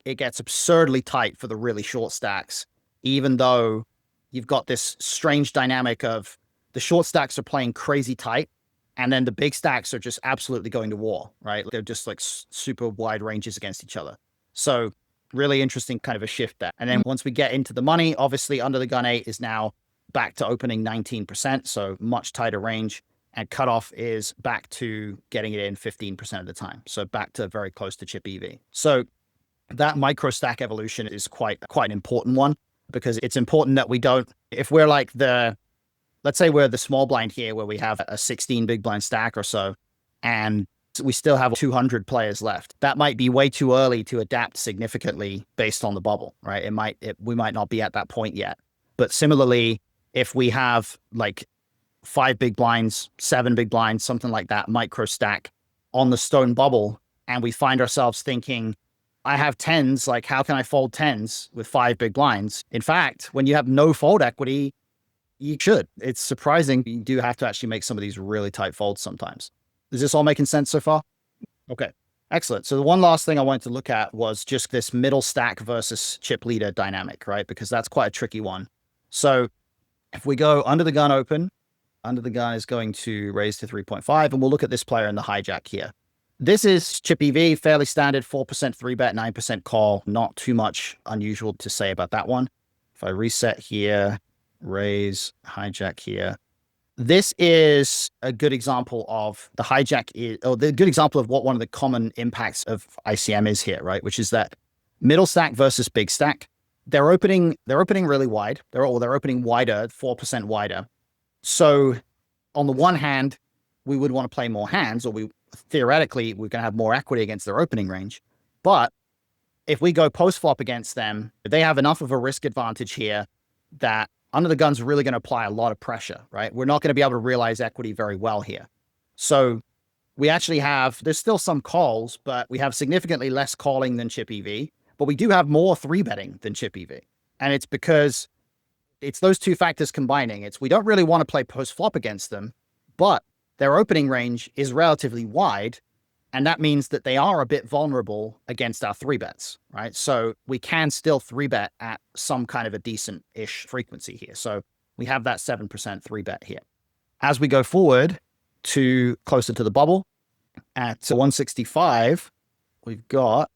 it gets absurdly tight for the really short stacks, even though you've got this strange dynamic of the short stacks are playing crazy tight, and then the big stacks are just absolutely going to war, right? They're just like super wide ranges against each other. So really interesting kind of a shift there. And then once we get into the money, obviously under the gun 8 is now back to opening 19%, so much tighter range. And cutoff is back to getting it in 15% of the time. So back to very close to chip EV. So that micro stack evolution is quite an important one because it's important that we don't, if we're like let's say we're the small blind here where we have a 16 big blind stack or so, and we still have 200 players left. That might be way too early to adapt significantly based on the bubble, right? We might not be at that point yet. But similarly, if we have like 5 big blinds, 7 big blinds, something like that, micro stack on the stone bubble, and we find ourselves thinking, I have tens, like how can I fold tens with 5 big blinds? In fact, when you have no fold equity, you should. It's surprising. You do have to actually make some of these really tight folds sometimes. Is this all making sense so far? Okay, excellent. So the one last thing I wanted to look at was just this middle stack versus chip leader dynamic, right? Because that's quite a tricky one. So if we go under the gun open, under the gun is going to raise to 3.5, and we'll look at this player in the hijack here. This is chip EV, fairly standard, 4% 3-bet, 9% call. Not too much unusual to say about that one. If I reset here, raise, hijack here. This is a good example of the hijack the good example of what one of the common impacts of ICM is here, right? Which is that middle stack versus big stack. They're opening really wide. They're opening wider, 4% wider. So on the one hand, we would want to play more hands, or theoretically, we're going to have more equity against their opening range. But if we go post flop against them, they have enough of a risk advantage here that under the gun's really going to apply a lot of pressure, right? We're not going to be able to realize equity very well here. So we actually there's still some calls, but we have significantly less calling than chip EV, but we do have more 3-betting than chip EV. And it's because it's those two factors combining. We don't really want to play post flop against them, but their opening range is relatively wide. And that means that they are a bit vulnerable against our 3-bets, right? So we can still 3-bet at some kind of a decent-ish frequency here. So we have that 7% 3-bet here. As we go forward to closer to the bubble, at 165, we've got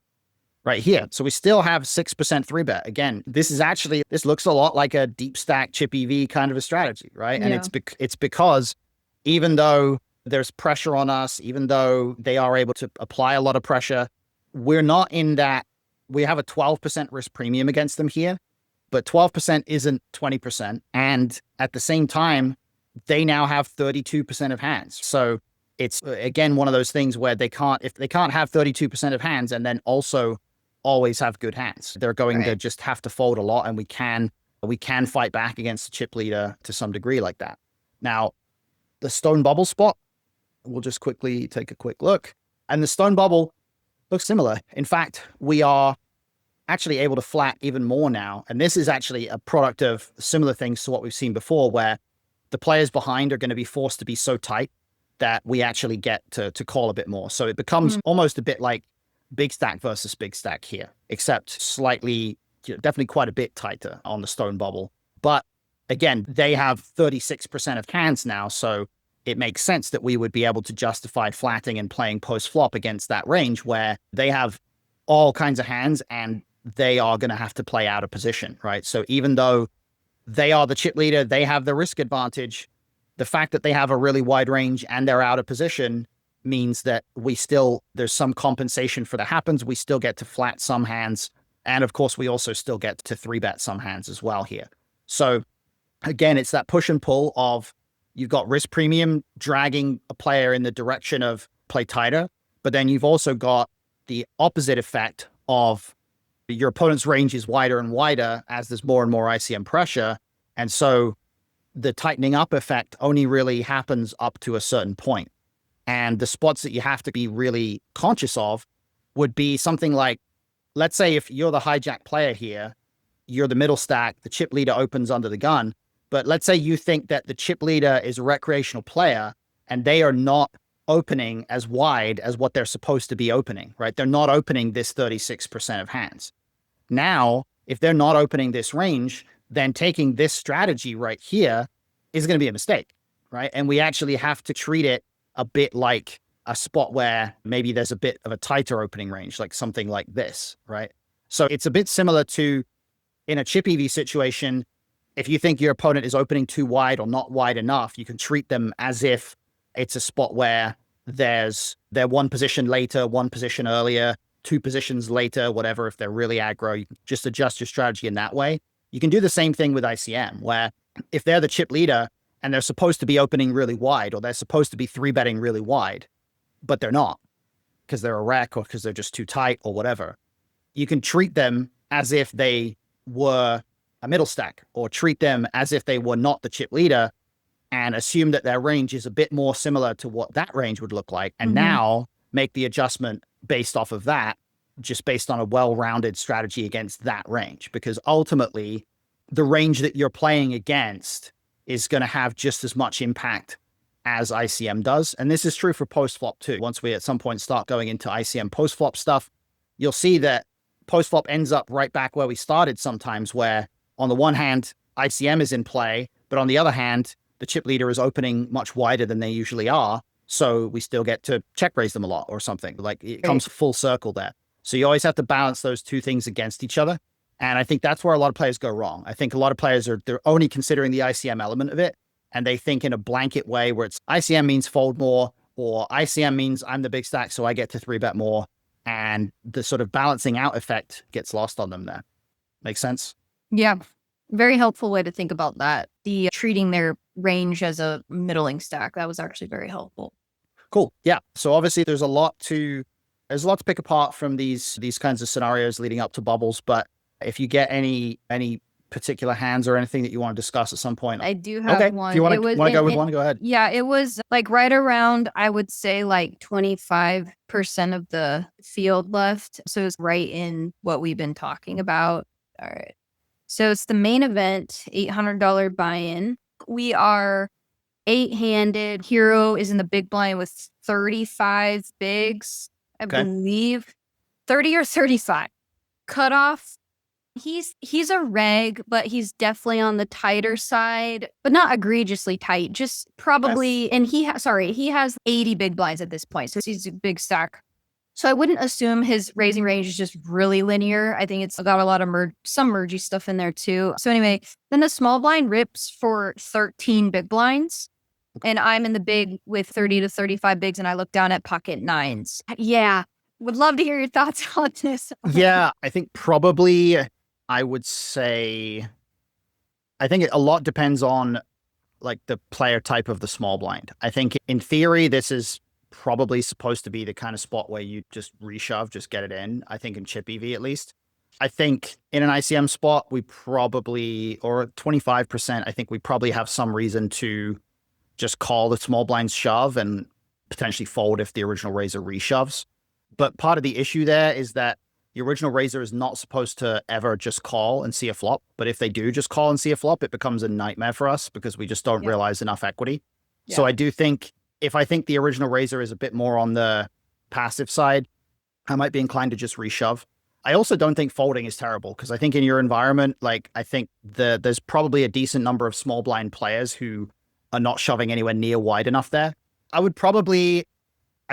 right here. So we still have 6% 3-bet. Again, this looks a lot like a deep stack chip EV kind of a strategy, right? Yeah. And it's because even though there's pressure on us, even though they are able to apply a lot of pressure, we're not in that. We have a 12% risk premium against them here, but 12% isn't 20%. And at the same time, they now have 32% of hands. So it's, again, one of those things where if they can't have 32% of hands and then also always have good hands, they're going to just have to fold a lot. And we can fight back against the chip leader to some degree like that. Now, the stone bubble spot, we'll just quickly take a quick look. And the stone bubble looks similar. In fact, we are actually able to flat even more now. And this is actually a product of similar things to what we've seen before, where the players behind are going to be forced to be so tight that we actually get to call a bit more. So it becomes almost a bit like big stack versus big stack here, except slightly, definitely quite a bit tighter on the stone bubble. But again, they have 36% of hands now. So it makes sense that we would be able to justify flatting and playing post flop against that range where they have all kinds of hands and they are going to have to play out of position, right? So even though they are the chip leader, they have the risk advantage. The fact that they have a really wide range and they're out of position means that there's some compensation for that happens. We still get to flat some hands. And of course, we also still get to 3-bet some hands as well here. So again, it's that push and pull of you've got risk premium dragging a player in the direction of play tighter, but then you've also got the opposite effect of your opponent's range is wider and wider as there's more and more ICM pressure. And so the tightening up effect only really happens up to a certain point. And the spots that you have to be really conscious of would be something like, let's say if you're the hijack player here, you're the middle stack, the chip leader opens under the gun. But let's say you think that the chip leader is a recreational player and they are not opening as wide as what they're supposed to be opening, right? They're not opening this 36% of hands. Now, if they're not opening this range, then taking this strategy right here is going to be a mistake, right? And we actually have to treat it a bit like a spot where maybe there's a bit of a tighter opening range, like something like this, right? So it's a bit similar to in a chip EV situation. If you think your opponent is opening too wide or not wide enough, you can treat them as if it's a spot where they're one position later, one position earlier, two positions later, whatever. If they're really aggro, you can just adjust your strategy in that way. You can do the same thing with ICM, where if they're the chip leader and they're supposed to be opening really wide, or they're supposed to be 3-betting really wide, but they're not because they're a wreck or because they're just too tight or whatever, you can treat them as if they were a middle stack, or treat them as if they were not the chip leader and assume that their range is a bit more similar to what that range would look like. And now make the adjustment based off of that, just based on a well-rounded strategy against that range. Because ultimately, the range that you're playing against is going to have just as much impact as ICM does. And this is true for post-flop too. Once we at some point start going into ICM post-flop stuff, you'll see that post-flop ends up right back where we started sometimes, where on the one hand, ICM is in play, but on the other hand, the chip leader is opening much wider than they usually are. So we still get to check raise them a lot or something. Like it comes full circle there. So you always have to balance those two things against each other. And I think that's where a lot of players go wrong. I think a lot of players they're only considering the ICM element of it. And they think in a blanket way where it's ICM means fold more, or ICM means I'm the big stack, so I get to 3-bet more. And the sort of balancing out effect gets lost on them there. Make sense? Yeah. Very helpful way to think about that. The treating their range as a middling stack. That was actually very helpful. Cool. Yeah. So obviously there's a lot to pick apart from these kinds of scenarios leading up to bubbles. But if you get any particular hands or anything that you want to discuss at some point, I do have one. If you want to go with one, go ahead. Yeah, it was like right around, I would say like 25% of the field left. So it's right in what we've been talking about. All right. So it's the main event, $800 buy-in. We are 8-handed. Hero is in the big blind with 35 bigs, I believe. 30 or 35. Cutoff. He's a reg, but he's definitely on the tighter side, but not egregiously tight, just probably, and he has 80 big blinds at this point. So he's a big stack. So I wouldn't assume his raising range is just really linear. I think it's got a lot of some mergy stuff in there too. So anyway, then the small blind rips for 13 big blinds. And I'm in the big with 30 to 35 bigs, and I look down at pocket nines. Yeah. Would love to hear your thoughts on this. Yeah, I think probably I would say, I think a lot depends on like the player type of the small blind. I think in theory, this is probably supposed to be the kind of spot where you just reshove, just get it in. I think in chip EV at least. I think in an ICM spot, we probably, or 25%, I think we probably have some reason to just call the small blinds shove and potentially fold if the original raiser reshoves. But part of the issue there is that the original raiser is not supposed to ever just call and see a flop. But if they do just call and see a flop, it becomes a nightmare for us because we just don't realize enough equity. Yeah. So I do think if I think the original raiser is a bit more on the passive side, I might be inclined to just reshove. I also don't think folding is terrible because I think in your environment, like I think there's probably a decent number of small blind players who are not shoving anywhere near wide enough there. I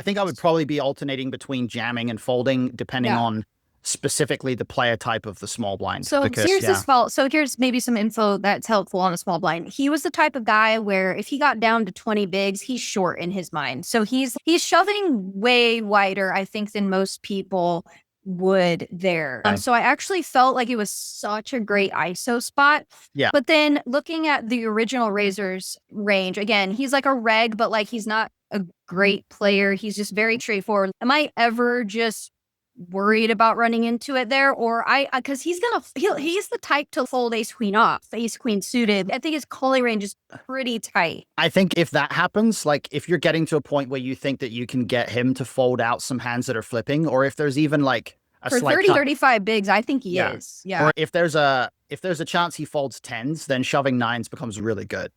think I would probably be alternating between jamming and folding depending on specifically the player type of the small blind. So here's his fault. So here's maybe some info that's helpful on a small blind. He was the type of guy where if he got down to 20 bigs, he's short in his mind. So he's shoving way wider, I think, than most people would there. So I actually felt like it was such a great ISO spot. Yeah. But then looking at the original Razor's range, again, he's like a reg, but like he's not a great player. He's just very straightforward. Am I ever just worried about running into it there? Or because he's the type to fold ace queen off, ace queen suited. I think his calling range is pretty tight. I think if that happens, like if you're getting to a point where you think that you can get him to fold out some hands that are flipping, or if there's even like for 35 bigs, I think he is. Yeah. Or if there's a chance he folds tens, then shoving nines becomes really good.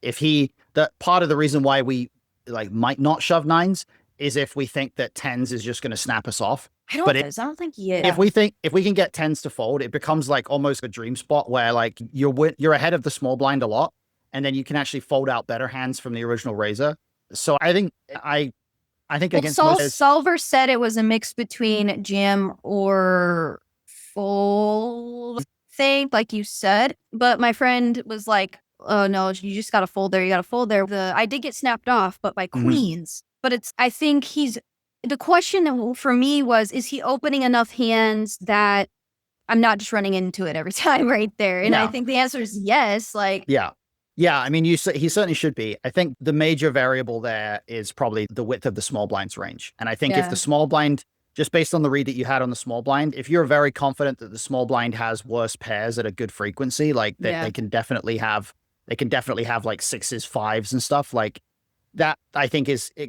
That part of the reason why we like might not shove nines is if we think that tens is just going to snap us off. I don't think he is. If we can get tens to fold, it becomes like almost a dream spot where like you're ahead of the small blind a lot, and then you can actually fold out better hands from the original Razor. So I think against Solver said it was a mix between jam or fold thing, like you said. But my friend was like, "Oh no, you just got to fold there. You got to fold there." I did get snapped off, but by queens. But I think the question for me was, is he opening enough hands that I'm not just running into it every time right there? And I think the answer is yes. Like, yeah. I mean, he certainly should be. I think the major variable there is probably the width of the small blind's range. And I think if the small blind, just based on the read that you had on the small blind, if you're very confident that the small blind has worse pairs at a good frequency, like they can definitely have like sixes, fives and stuff like that. I think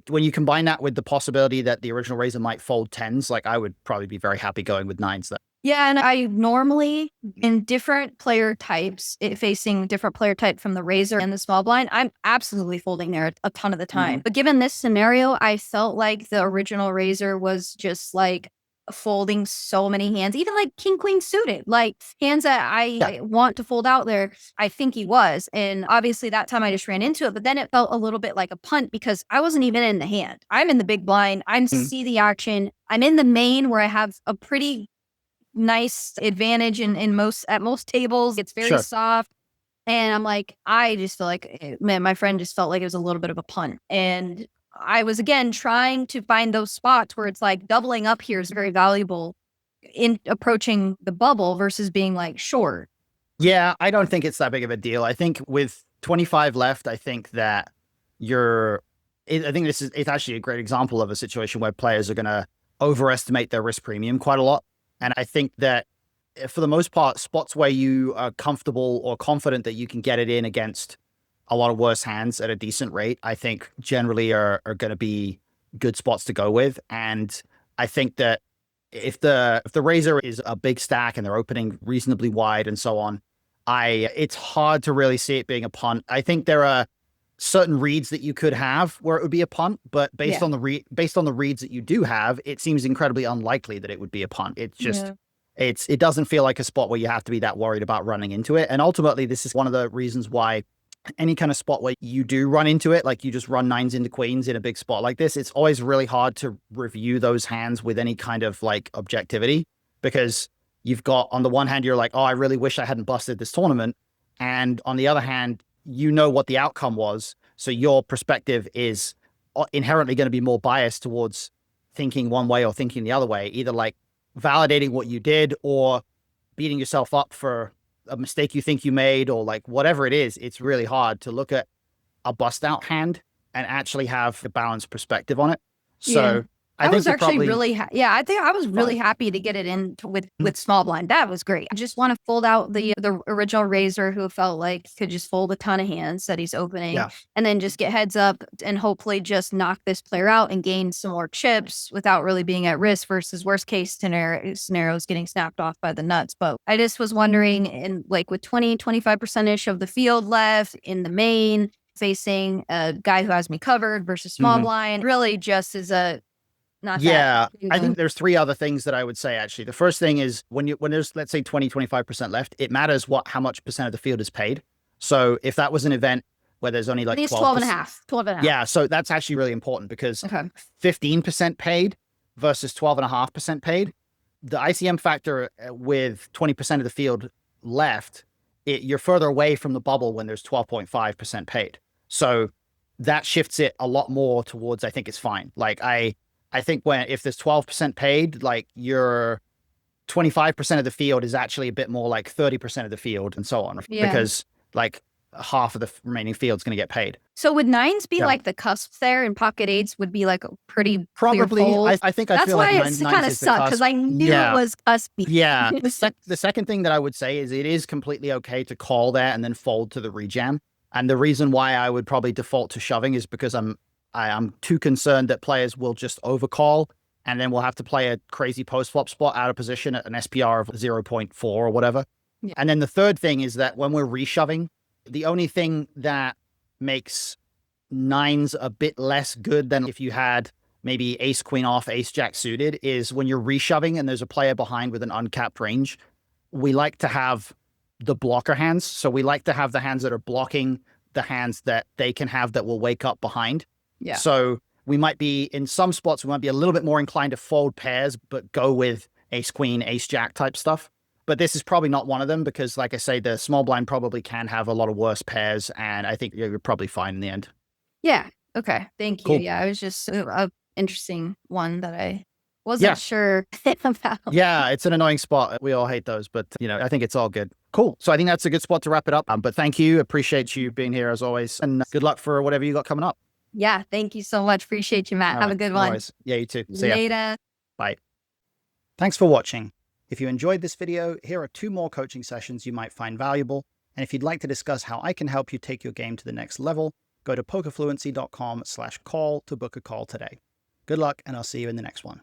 when you combine that with the possibility that the original Razor might fold tens, like I would probably be very happy going with nines there. Yeah, and I normally, in different player types, facing different player type from the Razor and the small blind, I'm absolutely folding there a ton of the time. But given this scenario, I felt like the original Razor was just like folding so many hands, even like king queen suited, like hands that I want to fold out there. I think he was, and obviously that time I just ran into it, but then it felt a little bit like a punt because I wasn't even in the hand. I'm in the big blind. I'm see the action. I'm in the main where I have a pretty nice advantage at most tables. It's very soft, and I'm like, I just feel like, man, my friend just felt like it was a little bit of a punt. And I was, again, trying to find those spots where it's like doubling up here is very valuable in approaching the bubble versus being like short. Yeah, I don't think it's that big of a deal. I think with 25 left, I think that I think it's actually a great example of a situation where players are going to overestimate their risk premium quite a lot. And I think that for the most part, spots where you are comfortable or confident that you can get it in against a lot of worse hands at a decent rate, I think generally are going to be good spots to go with. And I think that if the Razor is a big stack and they're opening reasonably wide and so on, it's hard to really see it being a punt. I think there are certain reads that you could have where it would be a punt, but based on the reads that you do have, it seems incredibly unlikely that it would be a punt. It's just it doesn't feel like a spot where you have to be that worried about running into it. And ultimately, this is one of the reasons why any kind of spot where you do run into it, like you just run nines into queens in a big spot like this, it's always really hard to review those hands with any kind of like objectivity, because you've got, on the one hand, you're like, oh, I really wish I hadn't busted this tournament. And on the other hand, you know what the outcome was. So your perspective is inherently going to be more biased towards thinking one way or thinking the other way, either like validating what you did or beating yourself up for a mistake you think you made, or like whatever it is. It's really hard to look at a bust out hand and actually have a balanced perspective on it. So I think was actually really, I think I was really happy to get it in with small blind. That was great. I just want to fold out the original Razor, who felt like could just fold a ton of hands that he's opening, and then just get heads up and hopefully just knock this player out and gain some more chips without really being at risk versus worst case scenarios getting snapped off by the nuts. But I just was wondering, in like with 25% of the field left in the main, facing a guy who has me covered versus small blind, really just is a I think there's three other things that I would say, actually. The first thing is when there's, let's say, 25% left, it matters how much percent of the field is paid. So if that was an event where there's only I like think it's 12%. 12 and a half. 12 and a half. Yeah, so that's actually really important because Okay. 15% paid versus 12.5% paid. The ICM factor with 20% of the field left, you're further away from the bubble when there's 12.5% paid. So that shifts it a lot more towards, I think it's fine. Like I think if there's 12% paid, like your 25% of the field is actually a bit more like 30% of the field and so on. Yeah. Because like half of the remaining field's going to get paid. So would nines be Yeah. like the cusps there, and pocket eights would be like a pretty Probably. clear fold? I think I That's feel why like it's nines kind of is the sucked because cusp. I knew Yeah. it was cuspy. Yeah. The second thing that I would say is it is completely okay to call there and then fold to the rejam. And the reason why I would probably default to shoving is because I'm too concerned that players will just overcall and then we'll have to play a crazy post flop spot out of position at an SPR of 0.4 or whatever. Yeah. And then the third thing is that when we're reshoving, the only thing that makes nines a bit less good than if you had maybe ace queen off, ace jack suited is when you're reshoving and there's a player behind with an uncapped range. We like to have the blocker hands. So we like to have the hands that are blocking the hands that they can have that will wake up behind. Yeah. So we might be in some spots, we might be a little bit more inclined to fold pairs, but go with ace queen, ace jack type stuff. But this is probably not one of them because, like I say, the small blind probably can have a lot of worse pairs. And I think you're probably fine in the end. Yeah. Okay. Thank you. Cool. Yeah. It was just an interesting one that I wasn't sure about. Yeah. It's an annoying spot. We all hate those, but I think it's all good. Cool. So I think that's a good spot to wrap it up. But thank you. Appreciate you being here as always. And good luck for whatever you got coming up. Yeah. Thank you so much. Appreciate you, Matt. All Have right. a good No one. worries. Yeah, you too. See ya. Later. Bye. Thanks for watching. If you enjoyed this video, here are 2 more coaching sessions you might find valuable. And if you'd like to discuss how I can help you take your game to the next level, go to pokerfluency.com/call to book a call today. Good luck, and I'll see you in the next one.